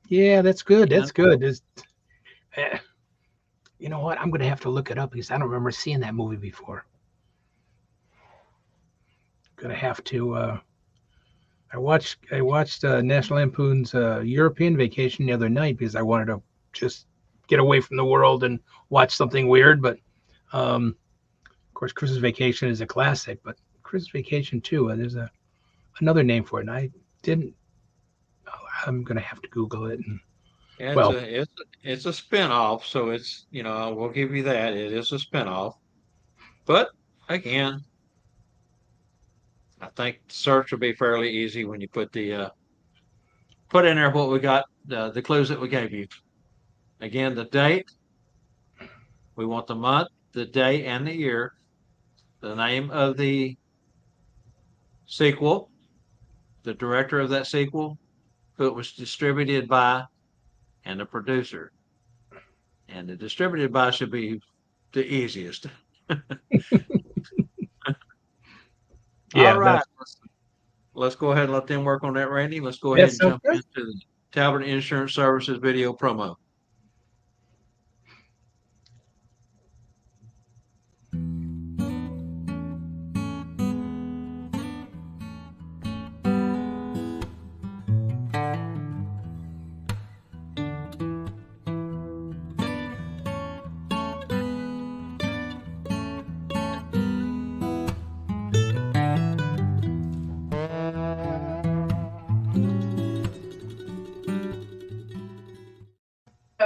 Yeah, that's good. That's good. You know what? I'm going to have to look it up because I don't remember seeing that movie before. Going to have to. I watched National Lampoon's European Vacation the other night because I wanted to just get away from the world and watch something weird. But of course, Christmas Vacation is a classic. But Christmas Vacation 2, there's another name for it, and I didn't. I'm going to have to Google it. And, It's a spinoff, so it's we'll give you that. It is a spinoff, but again, I think the search will be fairly easy when you put put in there what we got, the clues that we gave you. Again, the date. We want the month, the day, and the year. The name of the sequel, the director of that sequel, who it was distributed by, and the producer. And the distributed by should be the easiest. yeah, All right. Let's go ahead and let them work on that, Randy. Let's go ahead and jump into the Talbot Insurance Services video promo.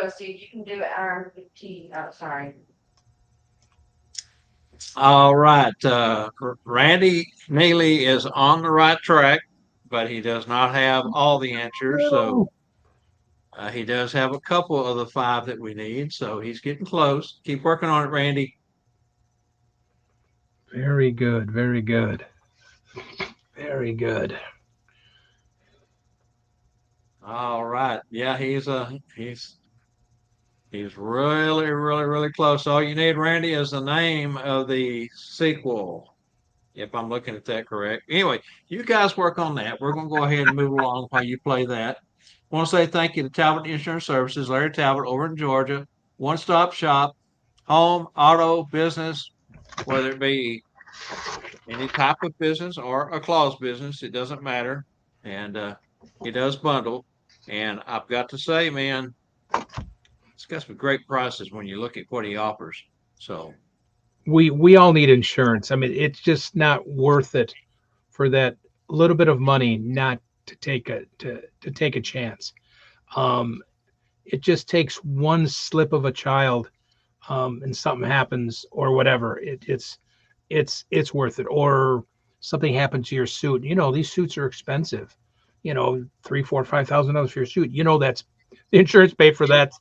Steve. You can do RMT. Oh, sorry. All right. Randy Neely is on the right track, but he does not have all the answers. So he does have a couple of the 5 that we need. So he's getting close. Keep working on it, Randy. Very good. Very good. Very good. All right. Yeah, he's really, really, really close. All you need, Randy, is the name of the sequel, if I'm looking at that correct. Anyway, you guys work on that. We're going to go ahead and move along while you play that. I want to say thank you to Talbot Insurance Services, Larry Talbot over in Georgia. One-stop shop, home, auto, business, whether it be any type of business or a clause business, it doesn't matter. And he does bundle. And I've got to say, man, it's got some great prices when you look at what he offers. So We all need insurance. I mean, it's just not worth it for that little bit of money not to take a chance. Um, it just takes one slip of a child, and something happens or whatever. It's worth it. Or something happened to your suit. You know, these suits are expensive. You know, $3, $4, $5,000 for your suit. You know, that's the insurance paid for that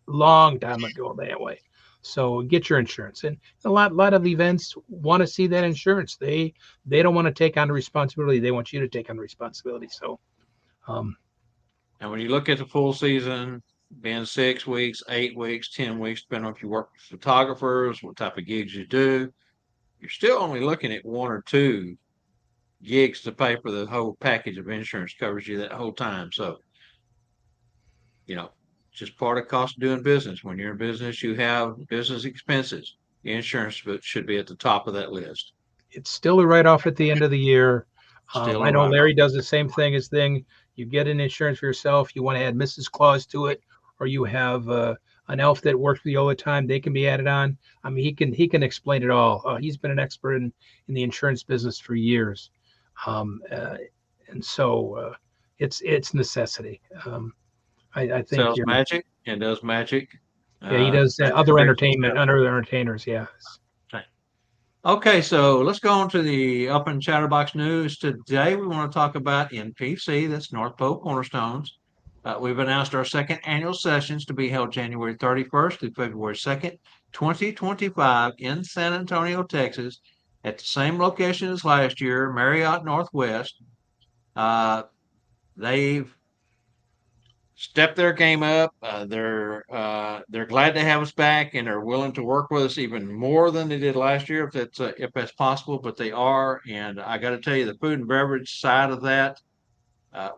long time ago that way. So get your insurance. And a lot of events want to see that insurance. They don't want to take on the responsibility. They want you to take on the responsibility. So um, and when you look at the full season, being 6 weeks, 8 weeks, 10 weeks, depending on if you work with photographers, what type of gigs you do, you're still only looking at 1 or 2 gigs to pay for the whole package of insurance covers you that whole time. So, you know, just part of cost of doing business. When you're in business, you have business expenses. The insurance should be at the top of that list. it's still a write-off at the end of the year. Still I a know Larry write-off. does the same thing as thing. You get an insurance for yourself. You want to add Mrs. Claus to it, or you have an elf that works for you all the time. They can be added on. I mean, he can explain it all. He's been an expert in the insurance business for years, um, uh, and so it's necessity. I think Sells you're. magic and does magic. Yeah, he does Magic other tricks and entertainment, stuff. other entertainers. Yeah. Okay, so let's go on to the Up and Chatterbox news. Today we want to talk about NPC, that's North Pole Cornerstones. We've announced our second annual sessions to be held January 31st through February 2nd, 2025 in San Antonio, Texas, at the same location as last year, Marriott Northwest. Uh, they've stepped their game up. They're glad to have us back, and they're willing to work with us even more than they did last year, if that's possible. But they are, and I got to tell you, the food and beverage side of that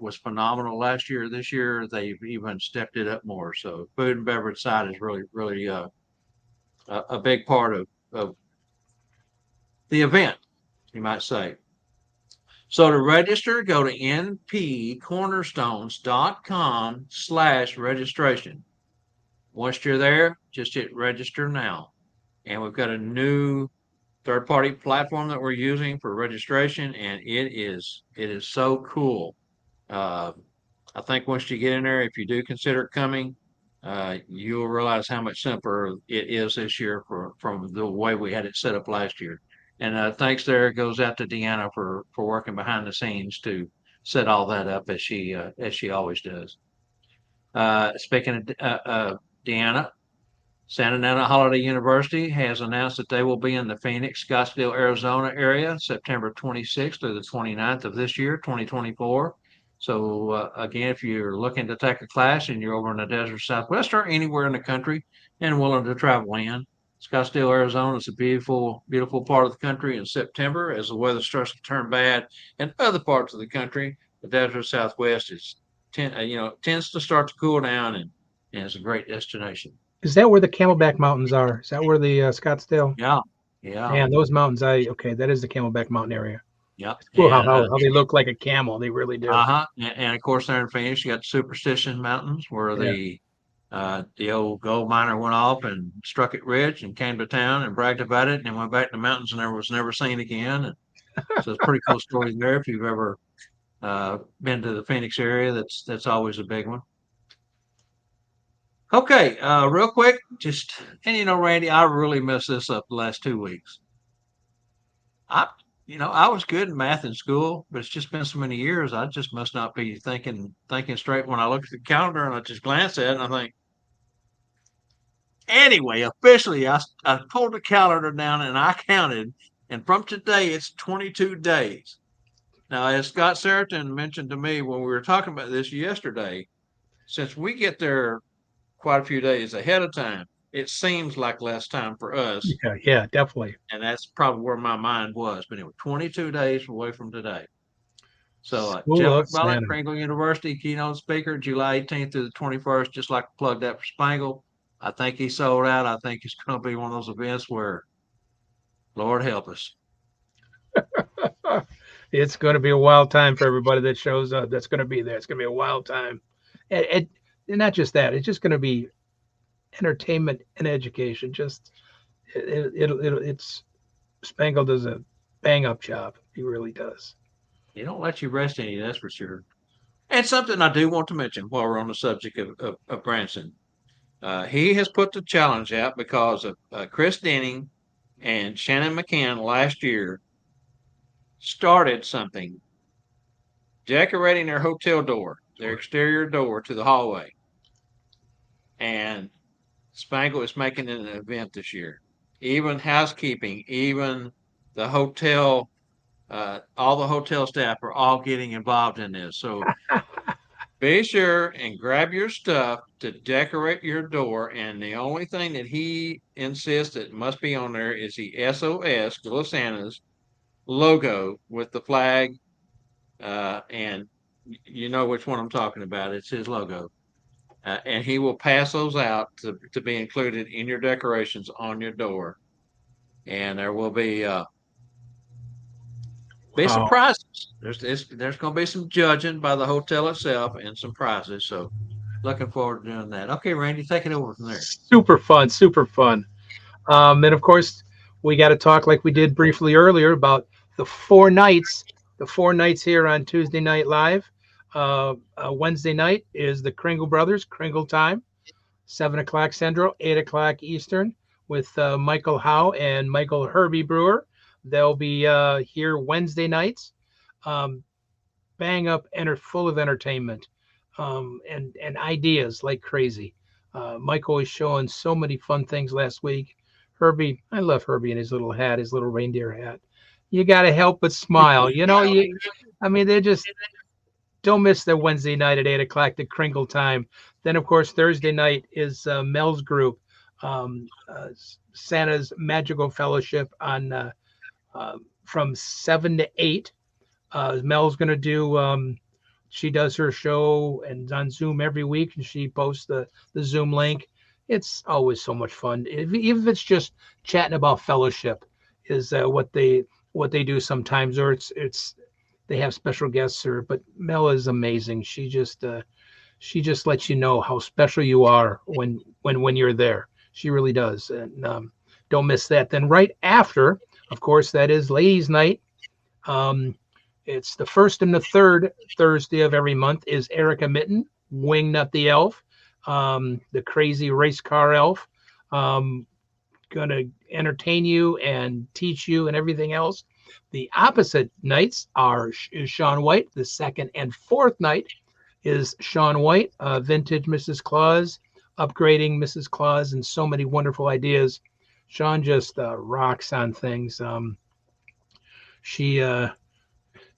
was phenomenal last year. This year, they've even stepped it up more. So, food and beverage side is really, really a big part of the event, you might say. So to register, go to npcornerstones.com/registration. Once you're there, just hit register now. And we've got a new third-party platform that we're using for registration, and it is so cool. Uh, I think once you get in there, if you do consider coming, you'll realize how much simpler it is this year from the way we had it set up last year. And thanks there goes out to Deanna for working behind the scenes to set all that up as she always does. Speaking of Deanna, Santa Ana Holiday University has announced that they will be in the Phoenix, Scottsdale, Arizona area September 26th through the 29th of this year, 2024. So again, if you're looking to take a class and you're over in the desert Southwest or anywhere in the country and willing to travel in, Scottsdale, Arizona is a beautiful, beautiful part of the country in September as the weather starts to turn bad. In other parts of the country, the desert Southwest tends to start to cool down, and it's a great destination. Is that where the Camelback Mountains are? Is that where the Scottsdale? Yeah, yeah, Man, those mountains, okay, that is the Camelback Mountain area. yeah. It's cool And how they look like a camel. They really do. and of course there in Phoenix, you got Superstition Mountains where Yeah. the old gold miner went off and struck it rich and came to town and bragged about it and then went back to the mountains and was never seen again. And so it's a pretty cool story there. If you've ever been to the Phoenix area, that's always a big one. Okay, real quick, and Randy, I really messed this up the last 2 weeks. I, I was good in math in school, but it's just been so many years. I just must not be thinking straight when I look at the calendar and I just glance at it and I think, anyway, officially, I pulled the calendar down and I counted, and from today it's 22 days. Now, as Scott Seriton mentioned to me when we were talking about this yesterday, since we get there quite a few days ahead of time, it seems like less time for us. Yeah, yeah, definitely. And that's probably where my mind was. But anyway, 22 days away from today. So, School Jeff of McMullen, Santa. Pringle University keynote speaker, July 18th through the 21st. Just like to plug that for Spangle. I think he sold out. I think it's going to be one of those events where, Lord help us. It's going to be a wild time for everybody that shows up. That's going to be there. It's going to be a wild time. And not just that. It's just going to be entertainment and education. Just it's Spangle does a bang up job. He really does. He don't let you rest any, that's for sure. And something I do want to mention while we're on the subject of Branson. He has put the challenge out because of Chris Denning and Shannon McCann last year started something, decorating their hotel door, their exterior door to the hallway. And Spangle is making it an event this year. Even housekeeping, even the hotel, all the hotel staff are all getting involved in this. So be sure and grab your stuff to decorate your door. And the only thing that he insists that must be on there is the SOS, School of Santa's logo with the flag. And you know which one I'm talking about. It's his logo. And he will pass those out to be included in your decorations on your door. And there will be some Wow. prizes. There's going to be some judging by the hotel itself and some prizes. So looking forward to doing that. Okay, Randy, take it over from there. Super fun. Super fun. And of course, we got to talk like we did briefly earlier about the 4 nights. The 4 nights here on Tuesday Night Live. Wednesday night is the Kringle Brothers, Kringle Time, 7 o'clock Central, 8 o'clock Eastern, with Michael Howe and Michael Herbie Brewer. They'll be here Wednesday nights. Um, Bang up and are full of entertainment and ideas like crazy. Michael was showing so many fun things last week. Herbie, I love Herbie and his little hat, his little reindeer hat. You got to help but smile. I mean, they just don't miss their Wednesday night at 8 o'clock, the Kringle Time. Then, of course, Thursday night is Mel's group, um, uh, Santa's Magical Fellowship on from 7 to 8. Mel's going to do. She does her show and on Zoom every week, and she posts the Zoom link. It's always so much fun, even if it's just chatting about fellowship, is what they do sometimes, or it's they have special guests. Or but Mel is amazing. She just lets you know how special you are when you're there. She really does, and don't miss that. Then right after, of course, that is Ladies' Night. Um, it's the first and the third Thursday of every month is Erica Mitten, Wingnut the Elf, the crazy race car elf. Gonna entertain you and teach you and everything else. The opposite nights is Sean White. The second and fourth night is Sean White, vintage Mrs. Claus, upgrading Mrs. Claus, and so many wonderful ideas. Sean just rocks on things. She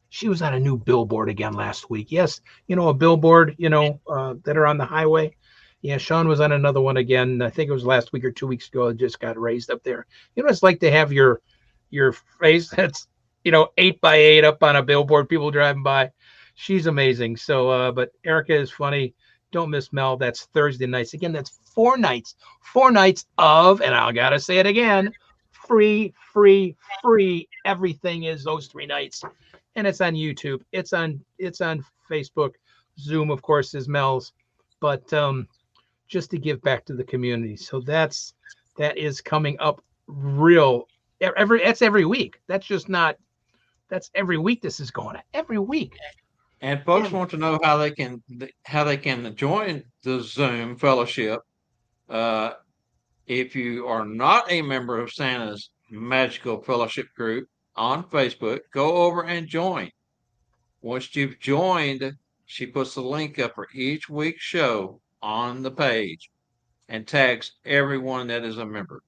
she was on a new billboard again last week. Yes, a billboard, that are on the highway. Yeah, Sean was on another one again. I think it was last week or 2 weeks ago. It just got raised up there. It's like to have your face that's 8x8 up on a billboard, people driving by. She's amazing. So but Erica is funny. Don't miss Mel. That's Thursday nights. Again, that's 4 nights. 4 nights of, and I gotta say it again, free, free, free. Everything is those 3 nights. And it's on YouTube. It's on Facebook. Zoom, of course, is Mel's. But just to give back to the community. So that is coming up that's every week. That's every week this is going on. Every week. And folks want to know how they can join the Zoom fellowship. If you are not a member of Santa's Magical Fellowship group on Facebook, go over and join. Once you've joined, she puts the link up for each week's show on the page and tags everyone that is a member.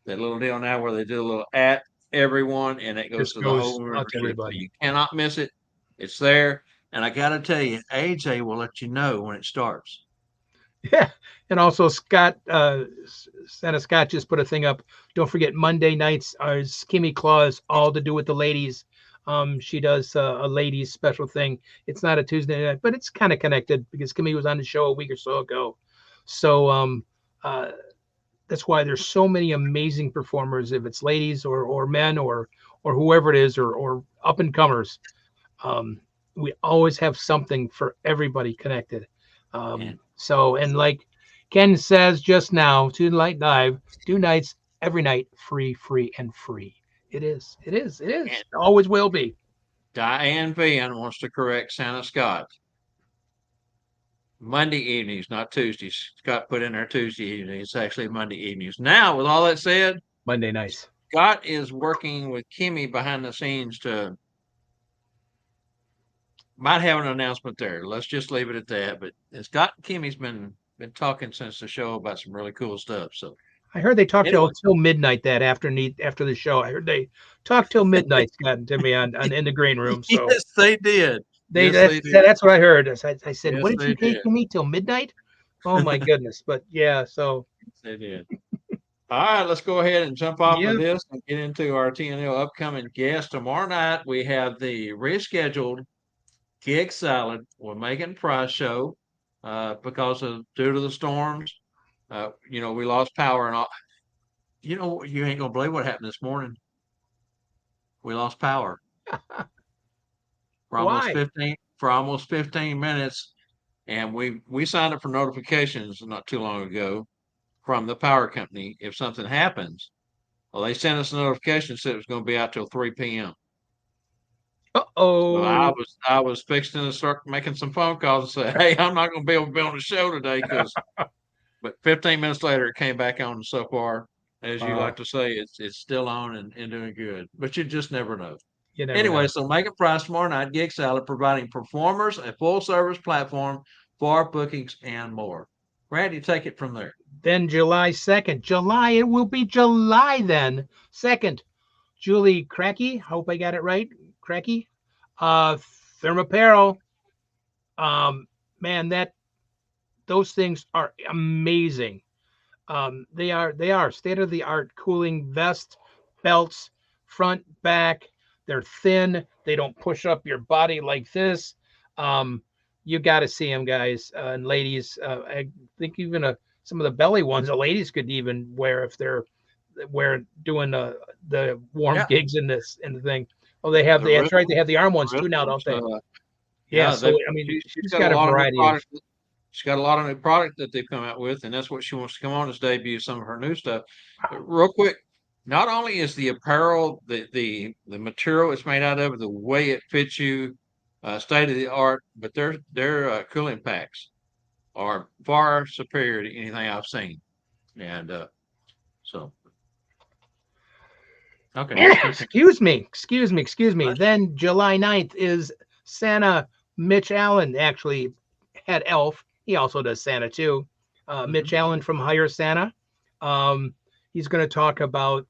That little deal now where they do a little at everyone and it goes Just to the goes whole out to membership. So everybody. you cannot miss it. It's there. And I got to tell you, AJ will let you know when it starts. Yeah. And also Scott, Santa Scott just put a thing up. Don't forget Monday nights are Kimmy Claus, all to do with the ladies. She does a ladies special thing. It's not a Tuesday night, but it's kind of connected because Kimmy was on the show a week or so ago. So uh, that's why there's so many amazing performers, if it's ladies or men or whoever it is or up and comers. Um, we always have something for everybody connected. And So, and like Ken says just now, Night Dive, 2 nights every night, free, and free. It is. It is. It is. And It always will be. Diane Van wants to correct Santa Scott. Monday evenings, not Tuesdays. Scott put in there Tuesday evenings. It's actually Monday evenings. Now, with all that said, Monday nights. Scott is working with Kimmy behind the scenes to might have an announcement there. Let's just leave it at that. But Scott and Kimmy's been talking since the show about some really cool stuff. So I heard they talked anyway, till midnight that after the show. I heard they talked till midnight, Scott and Timmy on in the green room. So yes, they did. they Yes, they did. that's what I heard. I said, Yes, what did they you did. take me till midnight? Oh my goodness. But yeah, so They did. All right, let's go ahead and jump off yeah. of this and get into our TNL upcoming guest. Tomorrow night, we have the rescheduled Gig Salad with Megan Price show because of due to the storms. We lost power and all. You ain't gonna believe what happened this morning. We lost power Why? for almost 15 minutes, and we signed up for notifications not too long ago from the power company if something happens. Well, they sent us a notification said it was going to be out till 3 p.m. So I Uh-oh. was fixing to start making some phone calls and say, "Hey, I'm not going to be able to be on the show today because." But 15 minutes later, it came back on. So far, as you like to say, it's still on and doing good. But you just never know. You never Anyway, know. so Megan Price tomorrow night, Gig Salad, providing performers a full service platform for bookings and more. Randy, take it from there. Then July 2nd. It will be July then. 2nd. Julie Cracky. Hope I got it right. Cracky. Thermapparel. Man, those things are amazing. They are state of the art cooling vest, belts, front, back. They're thin. They don't push up your body like this. You got to see them, guys and ladies. I think even some of the belly ones, the ladies could even wear if they're doing the warm Yeah, gigs in the thing. Oh, they have the that's right. They have the arm ones too now, rhythms. don't they? Yeah. Yeah, So I mean, she's she's got a got a lot of new variety of. product. She's got a lot of new product that they've come out with, and that's what she wants to come on is debut some of her new stuff. But real quick, not only is the apparel, the material it's made out of, the way it fits you, state of the art, but their cooling packs are far superior to anything I've seen. And so, okay, Excuse me. Then July 9th is Santa Mitch Allen, actually head elf. He also does Santa too. Mitch Allen from Hire Santa. He's going to talk about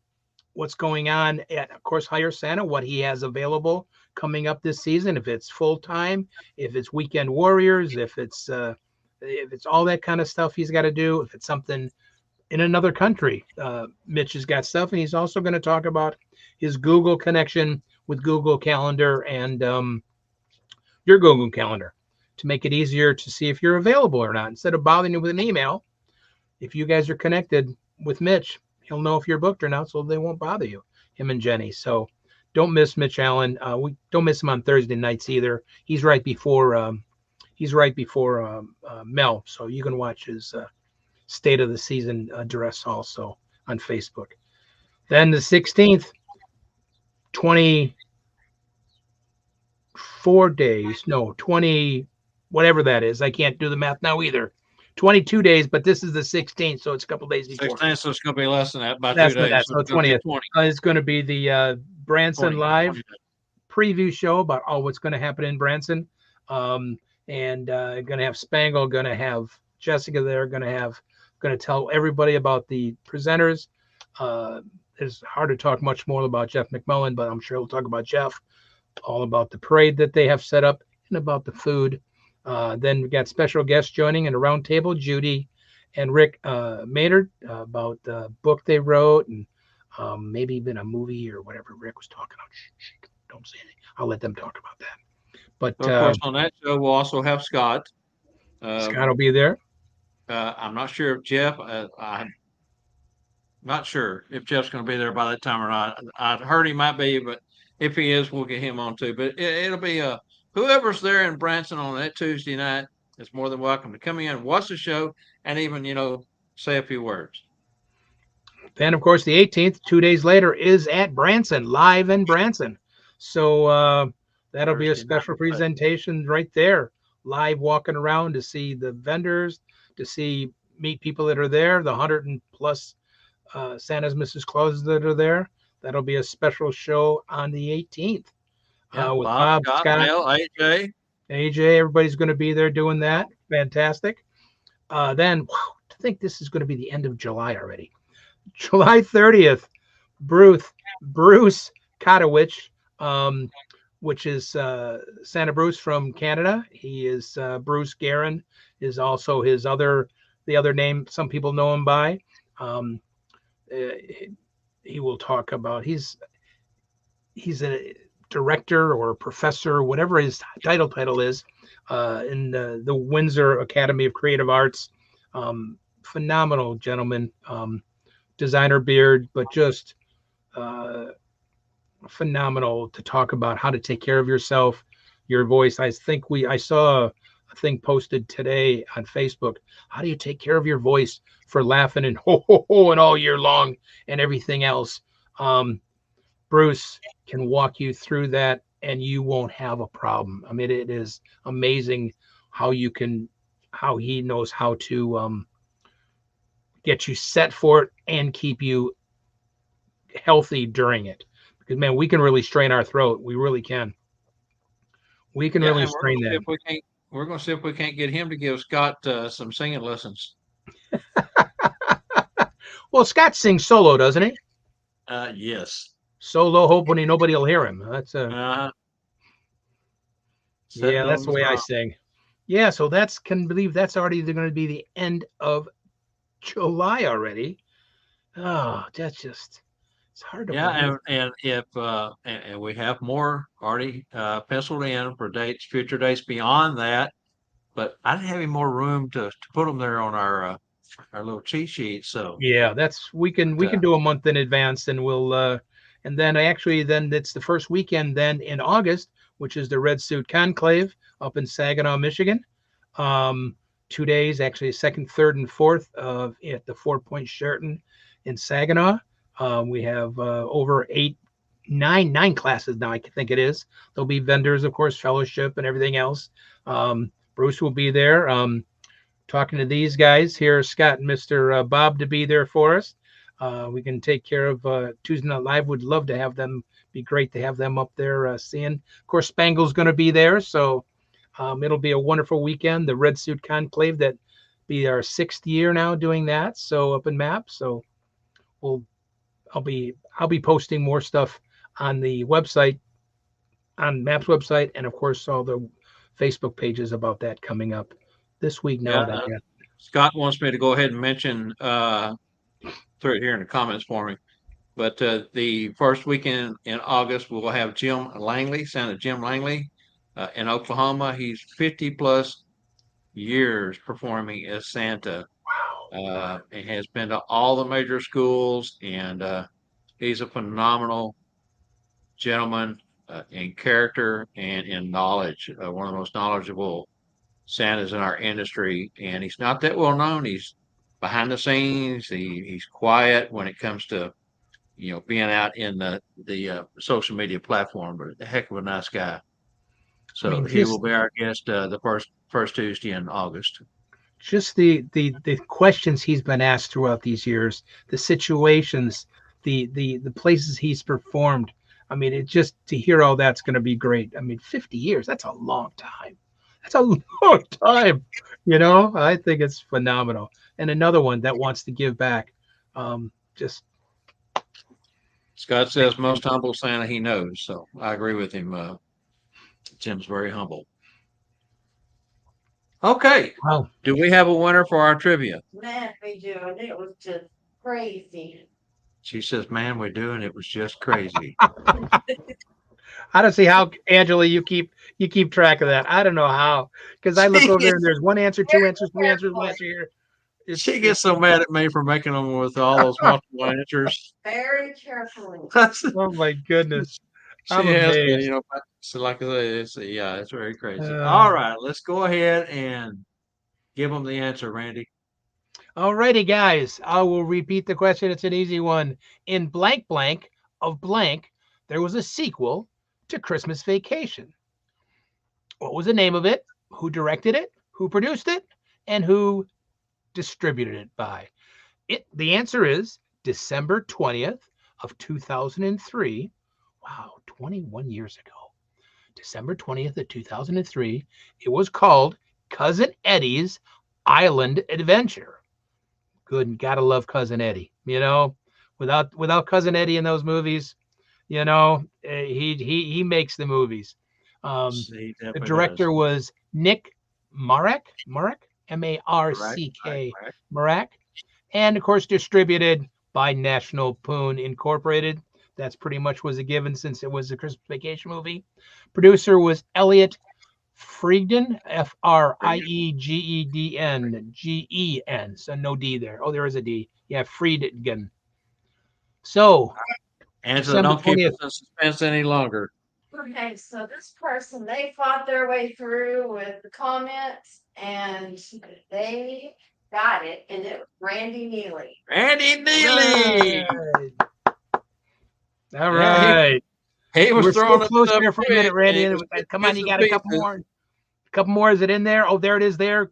what's going on at, of course, Hire Santa, what he has available coming up this season, if it's full time, if it's weekend warriors, if it's all that kind of stuff he's got to do, if it's something in another country. Mitch has got stuff, and he's also going to talk about his Google connection with Google Calendar and your Google Calendar to make it easier to see if you're available or not. Instead of bothering you with an email, if you guys are connected with Mitch, he'll know if you're booked or not, so they won't bother you, him and Jenny. So don't miss Mitch Allen. We don't miss him on Thursday nights either. He's right before Mel, so you can watch his State of the Season address also on Facebook. Then the 16th, 24 days, no, 20, whatever that is. I can't do the math now either. 22 days, but this is the 16th, so it's a couple days before. 16th, so it's going to be less than that by 2 Less than days. that, So so it's going to be 20th 20. is going to be the Branson 20, Live 20 days. preview show about all what's going to happen in Branson. And going to have Spangle, going to have Jessica there, going to tell everybody about the presenters. It's hard to talk much more about Jeff McMullen, but I'm sure we'll talk about Jeff, all about the parade that they have set up and about the food. Then we got special guests joining in a round table, Judy and Rick Maynard, about the book they wrote and maybe even a movie or whatever Rick was talking about. Shh, don't say anything. I'll let them talk about that. But So of course, on that show, we'll also have Scott. Scott will be there. I'm not sure if Jeff, I'm not sure if Jeff's going to be there by that time or not. I'd heard he might be, but if he is, we'll get him on too. But it'll be whoever's there in Branson on that Tuesday night is more than welcome to come in, watch the show, and even, say a few words. Then, of course, the 18th, 2 days later, is at Branson, live in Branson. So that'll be a Thursday night, special presentation right there, live walking around to see the vendors, to meet people that are there, the 100 and plus Santa's Mrs. Clauses that are there. That'll be a special show on the 18th. Yeah, With Bob, Bob, Scott, Mel, AJ. AJ, everybody's going to be there doing that. Fantastic. Then, wow, to think this is going to be the end of July already. July 30th, Bruce Kotowicz, which is Santa Bruce from Canada. He is Bruce Guerin is also the other name some people know him by. He will talk about he's a director or a professor, whatever his title is, in the Windsor Academy of Creative Arts. Phenomenal gentleman. Designer beard, but just phenomenal to talk about how to take care of yourself, your voice. I saw a thing posted today on Facebook. How do you take care of your voice for laughing and ho ho ho and all year long and everything else? Bruce can walk you through that and you won't have a problem. I mean, it is amazing how he knows how to get you set for it and keep you healthy during it. Because man, we can really strain our throat. We really can. We can really strain that. We're going to see if we can't get him to give Scott some singing lessons. Well, Scott sings solo, doesn't he? Yes. Solo, hoping nobody will hear him. That's yeah, that's the way I sing. Yeah, so can believe that's already going to be the end of July already. Oh, that's just it's hard to believe. And if and we have more already penciled in for future dates beyond that, but I didn't have any more room to put them there on our little cheat sheet. So yeah, we can do a month in advance, and we'll and then it's the first weekend then in August, which is the Red Suit Conclave up in Saginaw, Michigan. 2 days, actually, 2nd, 3rd, and 4th at the 4 Point Sheraton in Saginaw. We have over 9 classes now, I think it is. There'll be vendors, of course, fellowship and everything else. Bruce will be there talking to these guys here, Scott and Mr. Bob, to be there for us. We can take care of Tuesday Night Live. Would love to have them. Be great to have them up there seeing. Of course, Spangle's going to be there, so it'll be a wonderful weekend. The Red Suit Conclave, that be our 6th year now doing that. So up in MAP. So I'll be posting more stuff on the website, on MAP's website, and of course all the Facebook pages about that coming up this week. Now Scott wants me to go ahead and mention through it here in the comments for me. But the first weekend in August, we'll have Jim Langley, Santa Jim Langley, in Oklahoma. He's 50 plus years performing as Santa. Wow. He has been to all the major schools, and he's a phenomenal gentleman in character and in knowledge. One of the most knowledgeable Santas in our industry, and he's not that well known. He's behind the scenes. He's quiet when it comes to being out in the social media platform, but a heck of a nice guy. So he will be our guest the first Tuesday in August. just the questions he's been asked throughout these years, the situations, the places he's performed. I mean, it just to hear all that's going to be great. I mean, 50 years, that's a long time. That's a long time. I think it's phenomenal. And another one that wants to give back. Just Scott says most humble Santa he knows, so I agree with him. Jim's very humble. Okay, wow. do we have a winner for our trivia? Man, we do, and it was just crazy. She says, "Man, we're doing it was just crazy." I don't see how, Angela, you keep track of that. I don't know how, because I look over there and there's one answer, two answers, three answers, one answer here. She gets so mad at me for making them with all those multiple answers. Very carefully. Oh my goodness. She I'm has been, amazed. so like I say, it's very crazy. Uh, All right, let's go ahead and give them the answer, Randy. Alrighty, guys. I will repeat the question. It's an easy one. In blank blank of blank, there was a sequel to Christmas Vacation. What was the name of it? Who directed it? Who produced it? And who distributed it by? The answer is December 20th of 2003. Wow, 21 years ago. December 20th of 2003. It was called Cousin Eddie's Island Adventure. Good, gotta love Cousin Eddie. Without Cousin Eddie in those movies, he makes the movies. He The definitely director does. was Nick Marek, Marck, Correct. Marek, and of course distributed by National Poon Incorporated. That's pretty much was a given since it was a Christmas Vacation movie. Producer was Elliot Friedgen, Friedgen, so no D there. Oh, there is a D. Yeah, Friedgen. So Angela, December don't keep 20th. us in suspense any longer. Okay, so this person, they fought their way through with the comments and they got it, and it was Randy Neely. Randy Neely. All Yeah, right. he You was were so throwing up close stuff there for a quick, minute, and Randy. he was Come on, bits you and got a couple pieces. more. Couple more. Is it in there? Oh, there it is there.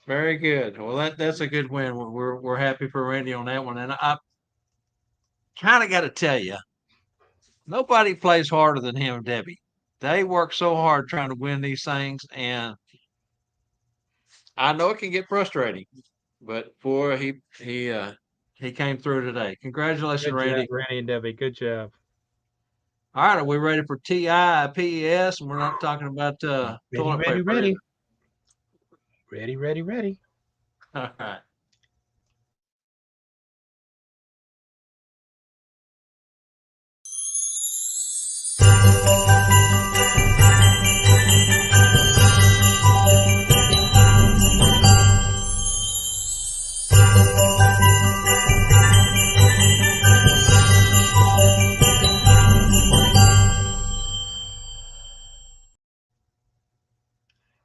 Very good. Well, that's a good win. We're happy for Randy on that one, and I kind of got to tell you, nobody plays harder than him and Debbie. They work so hard trying to win these things, and I know it can get frustrating, but boy, he came through today. Congratulations, Good job, Randy. Randy and Debbie. Good job. All right, are we ready for TIPES? And we're not talking about Ready, toilet ready, paper, is ready. it? Ready, ready, ready. All right.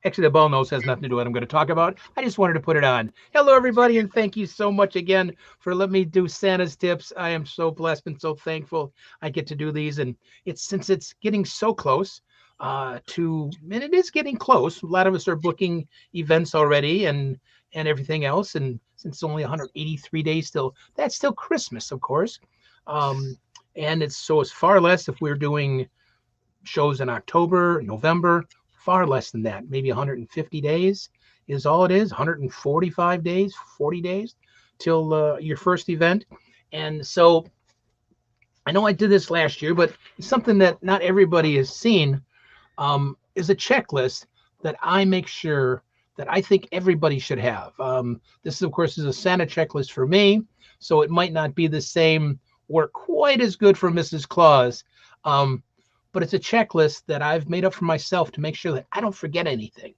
Actually, the ball nose has nothing to do with what I'm going to talk about. I just wanted to put it on. Hello, everybody, and thank you so much again for letting me do Santa's tips. I am so blessed and so thankful I get to do these. And since it's getting so close and it is getting close. A lot of us are booking events already and everything else. And since it's only 183 days still, that's still Christmas, of course. And it's far less if we're doing shows in October, November. Far less than that, maybe 150 days is all it is, 145 days, 40 days till your first event. And so I know I did this last year, but it's something that not everybody has seen, is a checklist that I make sure that I think everybody should have. This, of course, is a Santa checklist for me, so it might not be the same or quite as good for Mrs. Claus. But it's a checklist that I've made up for myself to make sure that I don't forget anything.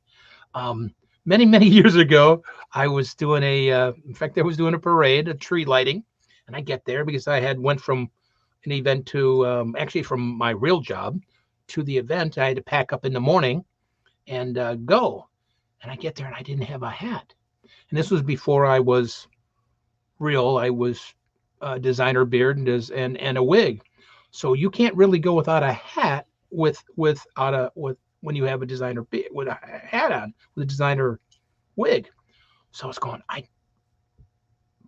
Many, many years ago, I was doing I was doing a parade, a tree lighting, and I get there because I had went from an event to, actually from my real job to the event. I had to pack up in the morning and go. And I get there and I didn't have a hat. And this was before I was real. I was designer beard and a wig. So you can't really go without a hat with when you have a designer with a hat on with a designer wig. So I was going,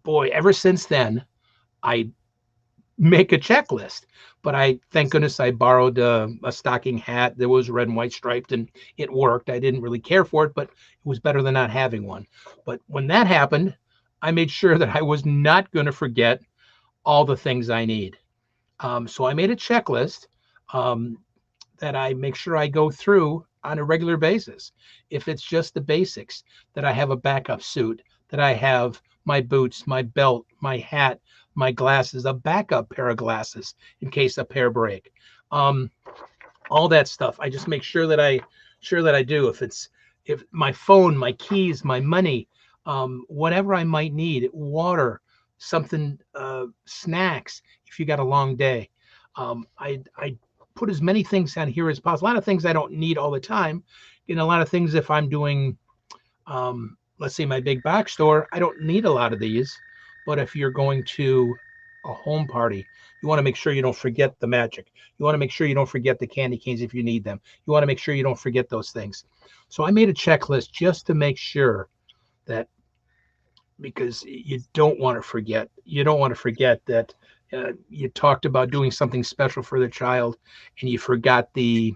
boy, ever since then, I make a checklist. But thank goodness, I borrowed a stocking hat that was red and white striped, and it worked. I didn't really care for it, but it was better than not having one. But when that happened, I made sure that I was not going to forget all the things I need. So I made a checklist um, that I make sure I go through on a regular basis. If it's just the basics, that I have a backup suit, that I have my boots, my belt, my hat, my glasses, a backup pair of glasses in case a pair break. Um, all that stuff. I just make sure that I do. If my phone, my keys, my money, whatever I might need, water, something, snacks. If you got a long day, I put as many things on here as possible. A lot of things I don't need all the time. A lot of things if I'm doing, let's say my big box store, I don't need a lot of these. But if you're going to a home party, you want to make sure you don't forget the magic. You want to make sure you don't forget the candy canes if you need them. You want to make sure you don't forget those things. So I made a checklist just to make sure that, because you don't want to forget. You don't want to forget that you talked about doing something special for the child and you forgot the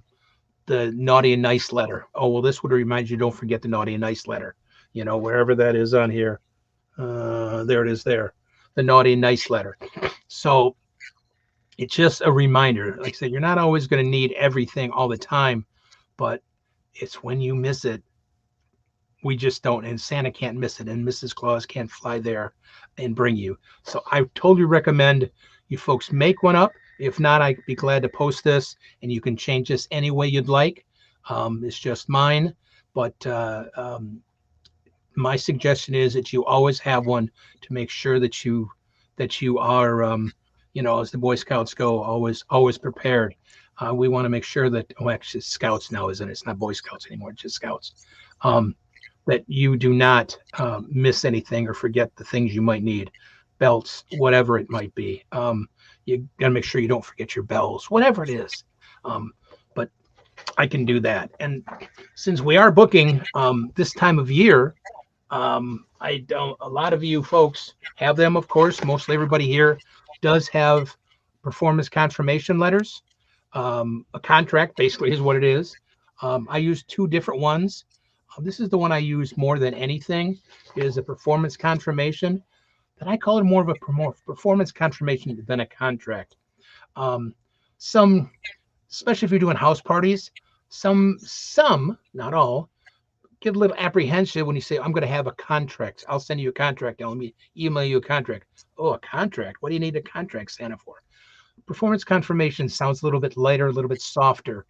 naughty and nice letter. Oh, well, this would remind you, don't forget the naughty and nice letter, wherever that is on here. There it is there, the naughty and nice letter. So it's just a reminder. Like I said, you're not always going to need everything all the time, but it's when you miss it, we just don't. And Santa can't miss it, and Mrs. Claus can't fly there and bring you. So I totally recommend you folks make one up. If not, I'd be glad to post this, and you can change this any way you'd like. It's just mine, but my suggestion is that you always have one to make sure that you are, as the Boy Scouts go, always prepared. We want to make sure that, actually, Scouts now, isn't it? It's not Boy Scouts anymore, it's just Scouts. That you do not miss anything or forget the things you might need, belts, whatever it might be. You got to make sure you don't forget your bells, whatever it is. But I can do that. And since we are booking this time of year, I don't. A lot of you folks have them, of course. Mostly everybody here does have performance confirmation letters. A contract basically is what it is. I use two different ones. This is the one I use more than anything. Is a performance confirmation, but I call it more of a performance confirmation than a contract. Some, especially if you're doing house parties, some, not all, get a little apprehensive when you say, I'm going to have a contract. I'll send you a contract. Let me email you a contract. Oh, a contract. What do you need a contract, Santa, for? Performance confirmation sounds a little bit lighter, a little bit softer.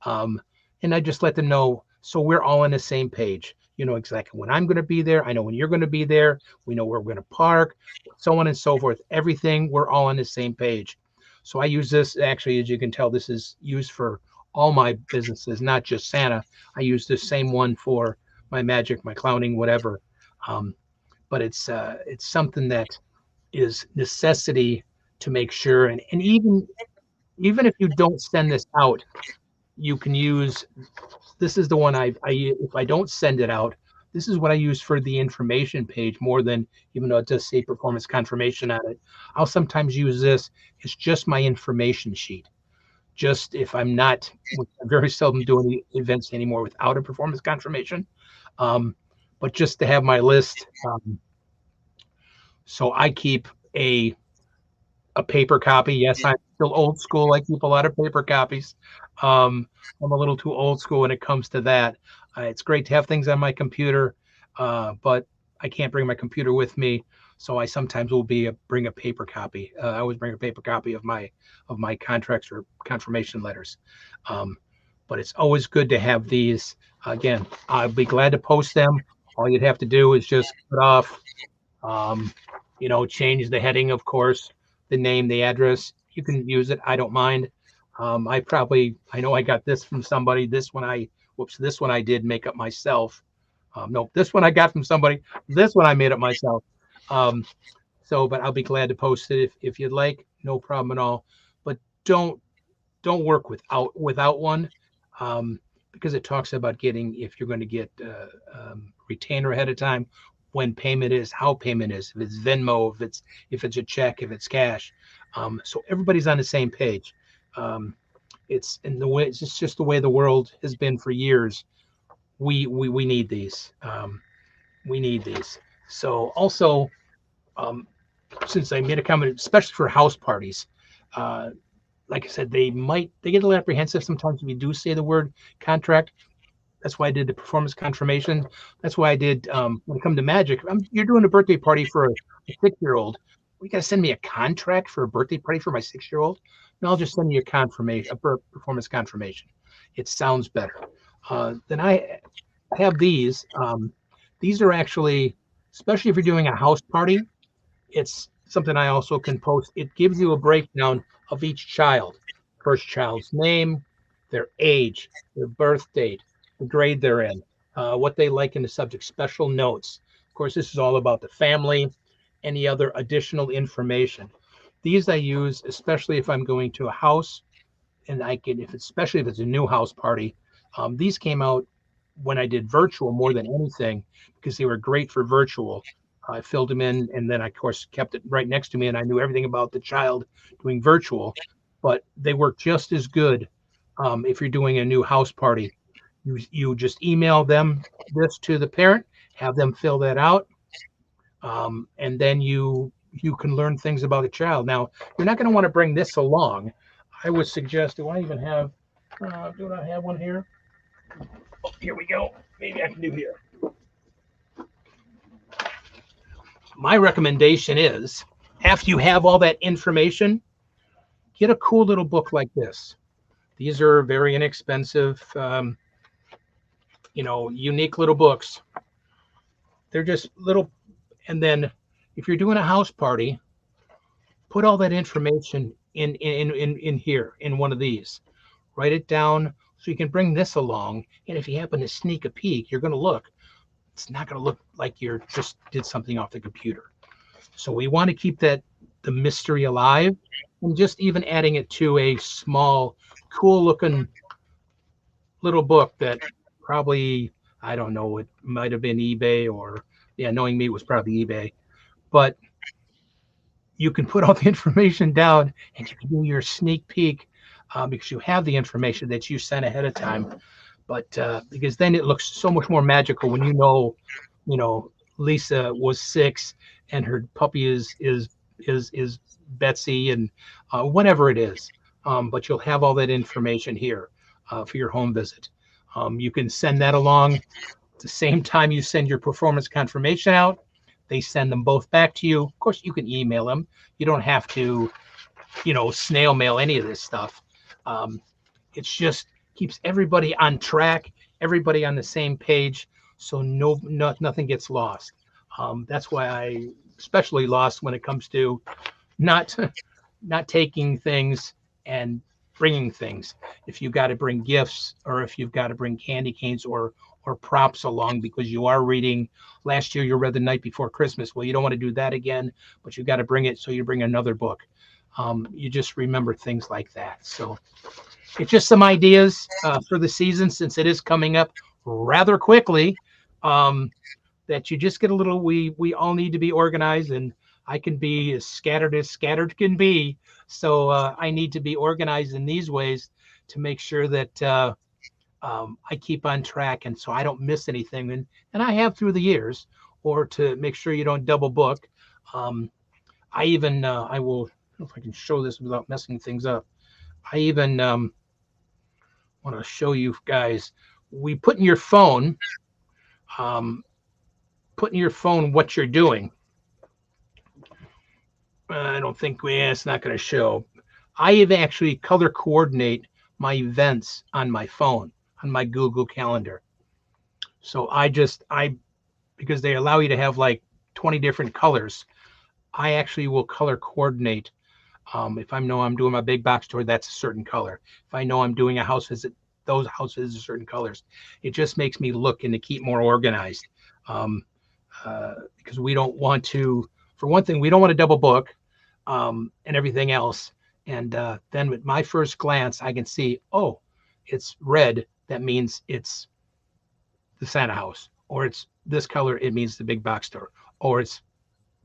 And I just let them know, so we're all on the same page. You know exactly when I'm going to be there. I know when you're going to be there. We know where we're going to park, so on and so forth. Everything, we're all on the same page. So I use this, actually, as you can tell, this is used for all my businesses, not just Santa. I use the same one for my magic, my clowning, whatever. But it's something that is necessity to make sure. And even if you don't send this out, you can use, this is the one I if I don't send it out, this is what I use for the information page more than, even though it does say performance confirmation on it. I'll sometimes use this. It's just my information sheet. Just if I'm not, I very seldom do any events anymore without a performance confirmation. But just to have my list. So I keep a paper copy. Yes, I'm still old school. I keep a lot of paper copies. I'm a little too old school when it comes to that. It's great to have things on my computer, but I can't bring my computer with me. So I sometimes will bring a paper copy. I always bring a paper copy of my contracts or confirmation letters. But it's always good to have these. Again, I'll be glad to post them. All you'd have to do is just put off, change the heading, of course, the name, the address. You can use it. I don't mind. I know I got this from somebody. This one I did make up myself. No, this one I got from somebody. This one I made up myself. But I'll be glad to post it if you'd like. No problem at all. But don't work without one, because it talks about getting, if you're going to get retainer ahead of time, when payment is, how payment is, if it's Venmo, if it's a check, if it's cash. So everybody's on the same page. It's in the way, it's just the way the world has been for years. We need these. We need these. So also, since I made a comment, especially for house parties, uh, like I said, they get a little apprehensive sometimes if you do say the word contract. That's why I did the performance confirmation. That's why I did when it comes to magic. You're doing a birthday party for a 6-year-old. You got to send me a contract for a birthday party for my 6-year-old. No, I'll just send you a confirmation, a performance confirmation. It sounds better. Then I have these. These are actually, especially if you're doing a house party, it's something I also can post. It gives you a breakdown of each child, first child's name, their age, their birth date, the grade they're in, what they like in the subject, special notes. Of course, this is all about the family, any other additional information. These I use, especially if I'm going to a house, and I can, especially if it's a new house party. These came out when I did virtual more than anything because they were great for virtual. I filled them in, and then I, of course, kept it right next to me, and I knew everything about the child doing virtual. But they work just as good if you're doing a new house party. You just email them this to the parent, have them fill that out, and then you can learn things about the child. Now, you're not going to want to bring this along. I would suggest, do I even have, do I have one here? Oh, here we go. Maybe I can do here. My recommendation is, after you have all that information, get a cool little book like this. These are very inexpensive, unique little books. They're just little, and then if you're doing a house party, put all that information in here, in one of these. Write it down so you can bring this along. And if you happen to sneak a peek, you're going to look. It's not going to look like you just did something off the computer. So we want to keep the mystery alive, and just even adding it to a small, cool looking little book that probably, I don't know, it might have been eBay, or, yeah, knowing me, it was probably eBay. But you can put all the information down and you can do your sneak peek because you have the information that you sent ahead of time. But because then it looks so much more magical when Lisa was 6 and her puppy is Betsy, and whatever it is. But you'll have all that information here for your home visit. You can send that along at the same time you send your performance confirmation out. They send them both back to you. Of course, you can email them. You don't have to, snail mail any of this stuff. It's just keeps everybody on track, everybody on the same page, so nothing gets lost. That's why I especially lost when it comes to not taking things and bringing things. If you've got to bring gifts, or if you've got to bring candy canes or props along because you are reading. Last year you read The Night Before Christmas. Well, you don't want to do that again, but you've got to bring it, so you bring another book. You just remember things like that. So it's just some ideas for the season, since it is coming up rather quickly, that you just get a little, we all need to be organized, and I can be as scattered can be. So I need to be organized in these ways to make sure that I keep on track, and so I don't miss anything. And I have through the years, or to make sure you don't double book. I even, I will, I don't know if I can show this without messing things up. I even want to show you guys, we put in your phone, what you're doing. I don't think it's not going to show. I even actually color coordinate my events on my phone, on my Google Calendar. So because they allow you to have like 20 different colors, I actually will color coordinate. If I know I'm doing my big box tour, that's a certain color. If I know I'm doing a house visit, those house visits are certain colors. It just makes me look and to keep more organized. Because we don't want to, for one thing, we don't want to double book and everything else. And then with my first glance, I can see, oh, it's red. That means it's the Santa house, or it's this color, it means the big box store, or it's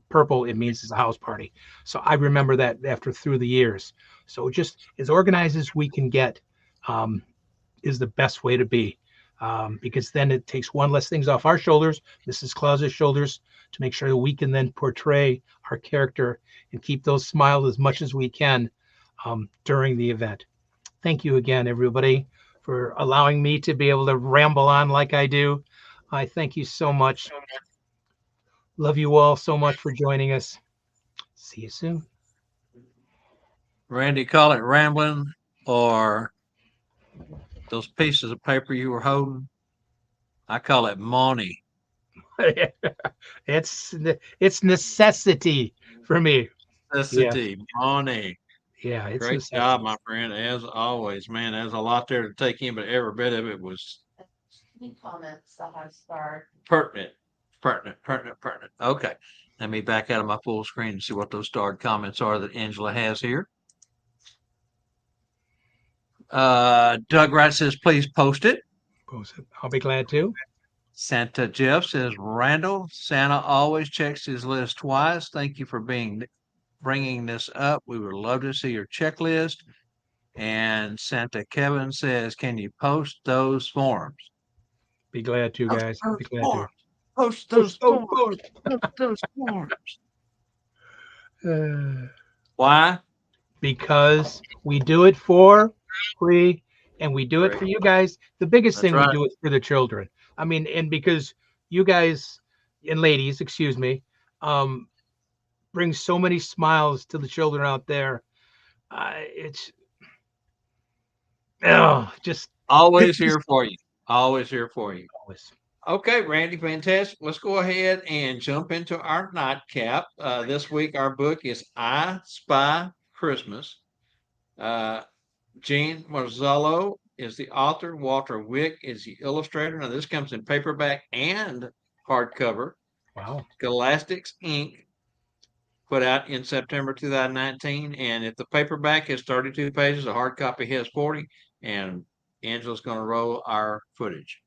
purple, it means it's a house party. So I remember that after through the years. So just as organized as we can get um, is the best way to be, because then it takes one less things off our shoulders, Mrs. Claus's shoulders, to make sure that we can then portray our character and keep those smiles as much as we can during the event. Thank you again, everybody, for allowing me to be able to ramble on like I do. I thank you so much. Love you all so much for joining us. See you soon. Randy, call it rambling or those pieces of paper you were holding. I call it money. it's necessity for me. Yes. Necessity, money. Yeah, it's Great job, necessity. my friend. As always, man, there's a lot there to take in, but every bit of it was Any comments that have starred? pertinent, pertinent. Okay. Let me back out of my full screen and see what those starred comments are that Angela has here. Doug Wright says, please post it. I'll be glad to. Santa Jeff says, Randall, Santa always checks his list twice. Thank you for bringing this up. We would love to see your checklist. And Santa Kevin says, can you post those forms? Be glad to, guys. Be glad to. Post those forms. Post those forms. Why? Because we do it for free and we do it for you guys. The biggest That's thing right. we do is for the children. I mean, and because you guys and ladies, excuse me, bring so many smiles to the children out there. It's just Always here for you. Always here for you. always. Okay, Randy, fantastic. Let's go ahead and jump into our nightcap. This week, our book is I Spy Christmas. Gene Marzullo is the author. Walter Wick is the illustrator. Now, this comes in paperback and hardcover. Wow. Scholastics Inc. put out in September 2019. And if the paperback has 32 pages, the hard copy has 40. And Angela's going to roll our footage.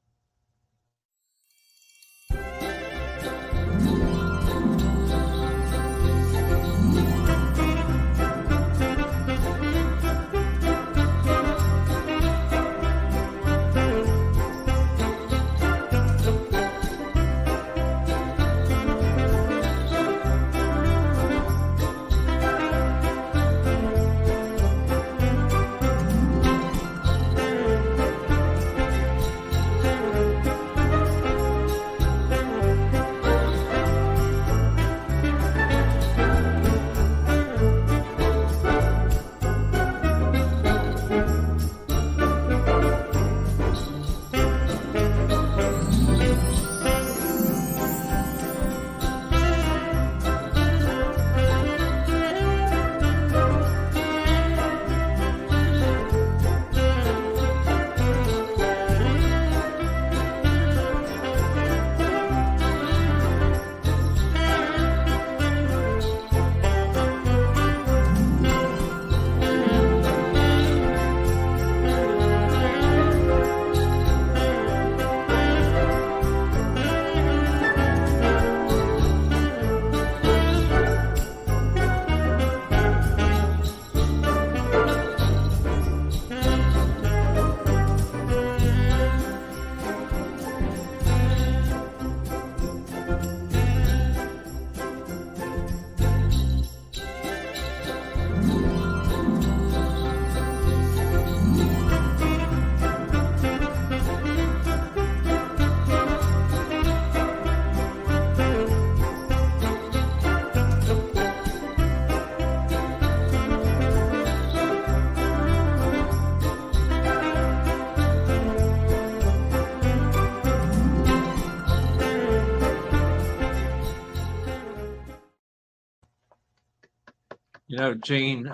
You know, Jean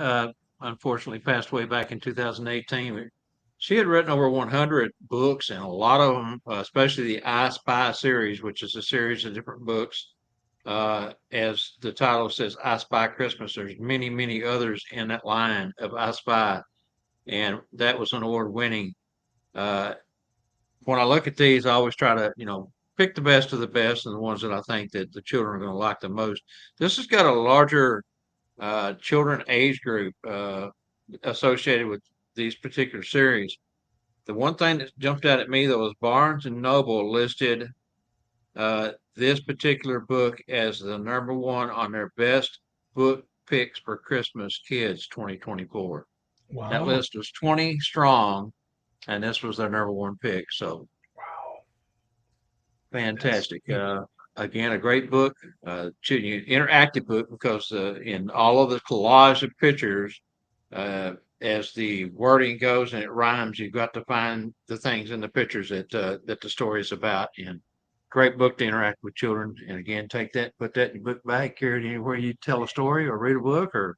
unfortunately passed away back in 2018. She had written over 100 books, and a lot of them, especially the I Spy series, which is a series of different books. As the title says, I Spy Christmas. There's many, many others in that line of I Spy, and that was an award-winning. When I look at these, I always try to, pick the best of the best and the ones that I think that the children are going to like the most. This has got a larger children age group associated with these particular series. The one thing that jumped out at me though was Barnes and Noble listed this particular book as the #1 on their best book picks for Christmas kids 2024. That Wow. list was 20 strong, and this was their #1 pick. So Wow. fantastic. That's Again, a great book, interactive book because in all of the collage of pictures, as the wording goes and it rhymes, you've got to find the things in the pictures that the story is about. And great book to interact with children. And again, put that in your book bag, carry it anywhere you tell a story or read a book or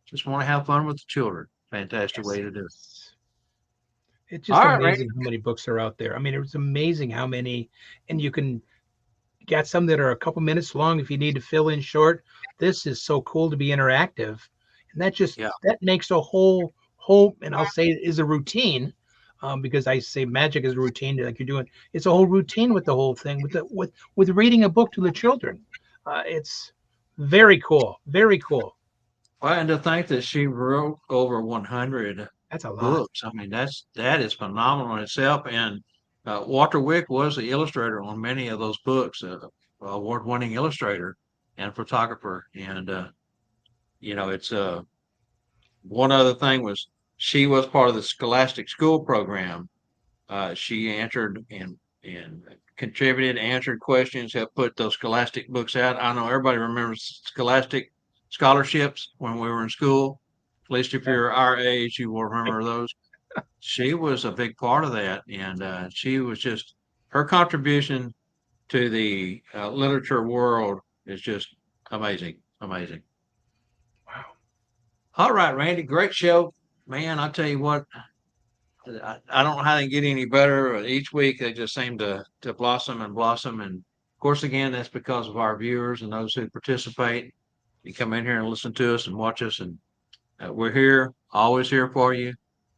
just want to have fun with the children. Fantastic way to do it. It's All just right, Randy. amazing how many books are out there. I mean, it's amazing how many, and you can get some that are a couple minutes long if you need to fill in short. This is so cool to be interactive, and Yeah. that makes a whole, and I'll say is a routine, because I say magic is a routine like you're doing. It's a whole routine with the whole thing with reading a book to the children. It's very cool, very cool. Well, and to think that she wrote over 100 That's a lot. books. I mean, that is phenomenal in itself. And Walter Wick was the illustrator on many of those books, award-winning illustrator and photographer. And it's one other thing was she was part of the Scholastic School program. She answered and contributed, answered questions, helped put those Scholastic books out. I know everybody remembers Scholastic scholarships when we were in school. At least if you're our age, you will remember those. She was a big part of that, and she was just her contribution to the literature world is just amazing, amazing. Wow. All right, Randy, great show, man. I tell you what, I don't know how they get any better. Each week they just seem to blossom and blossom. And of course, again, that's because of our viewers and those who participate. You come in here and listen to us and watch us, and we're here, always here for you.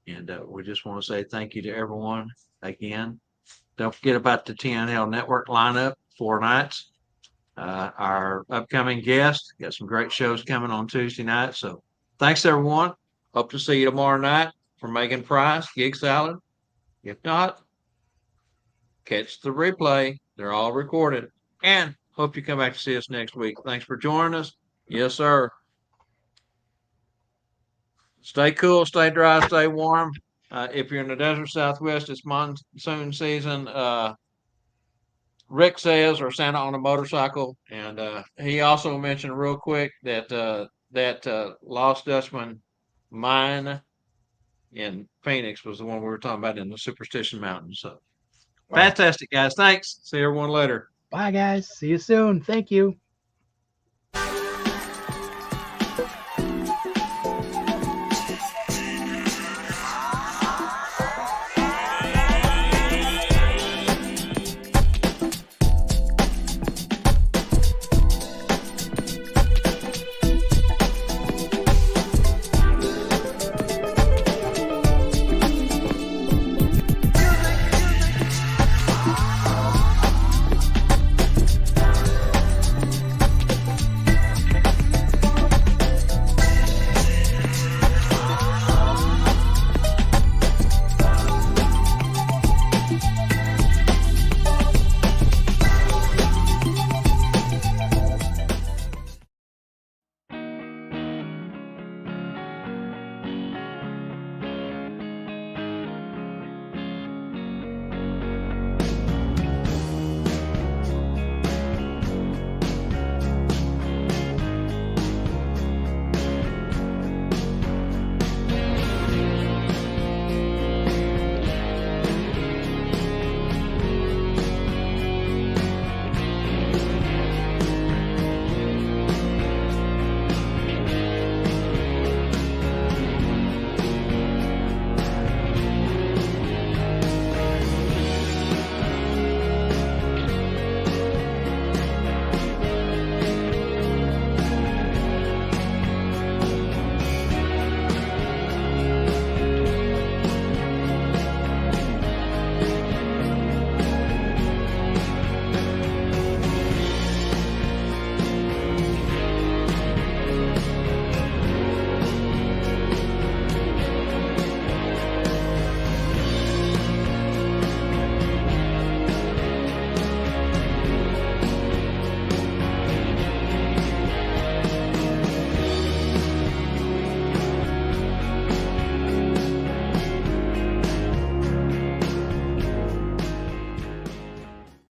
And we just want to say thank you to everyone again. Don't forget about the TNL Network lineup, 4 nights. Our upcoming guest got some great shows coming on Tuesday night. So thanks, everyone. Hope to see you tomorrow night for Megan Price, Gig Salad. If not, catch the replay. They're all recorded. And hope you come back to see us next week. Thanks for joining us. Yes, sir. Stay cool, stay dry, stay warm. If you're in the desert Southwest, it's monsoon season. Rick says, or Santa on a motorcycle, and he also mentioned real quick that Lost Dutchman mine in Phoenix was the one we were talking about in the Superstition Mountains. So Wow. fantastic, guys! Thanks. See everyone later. Bye, guys. See you soon. Thank you.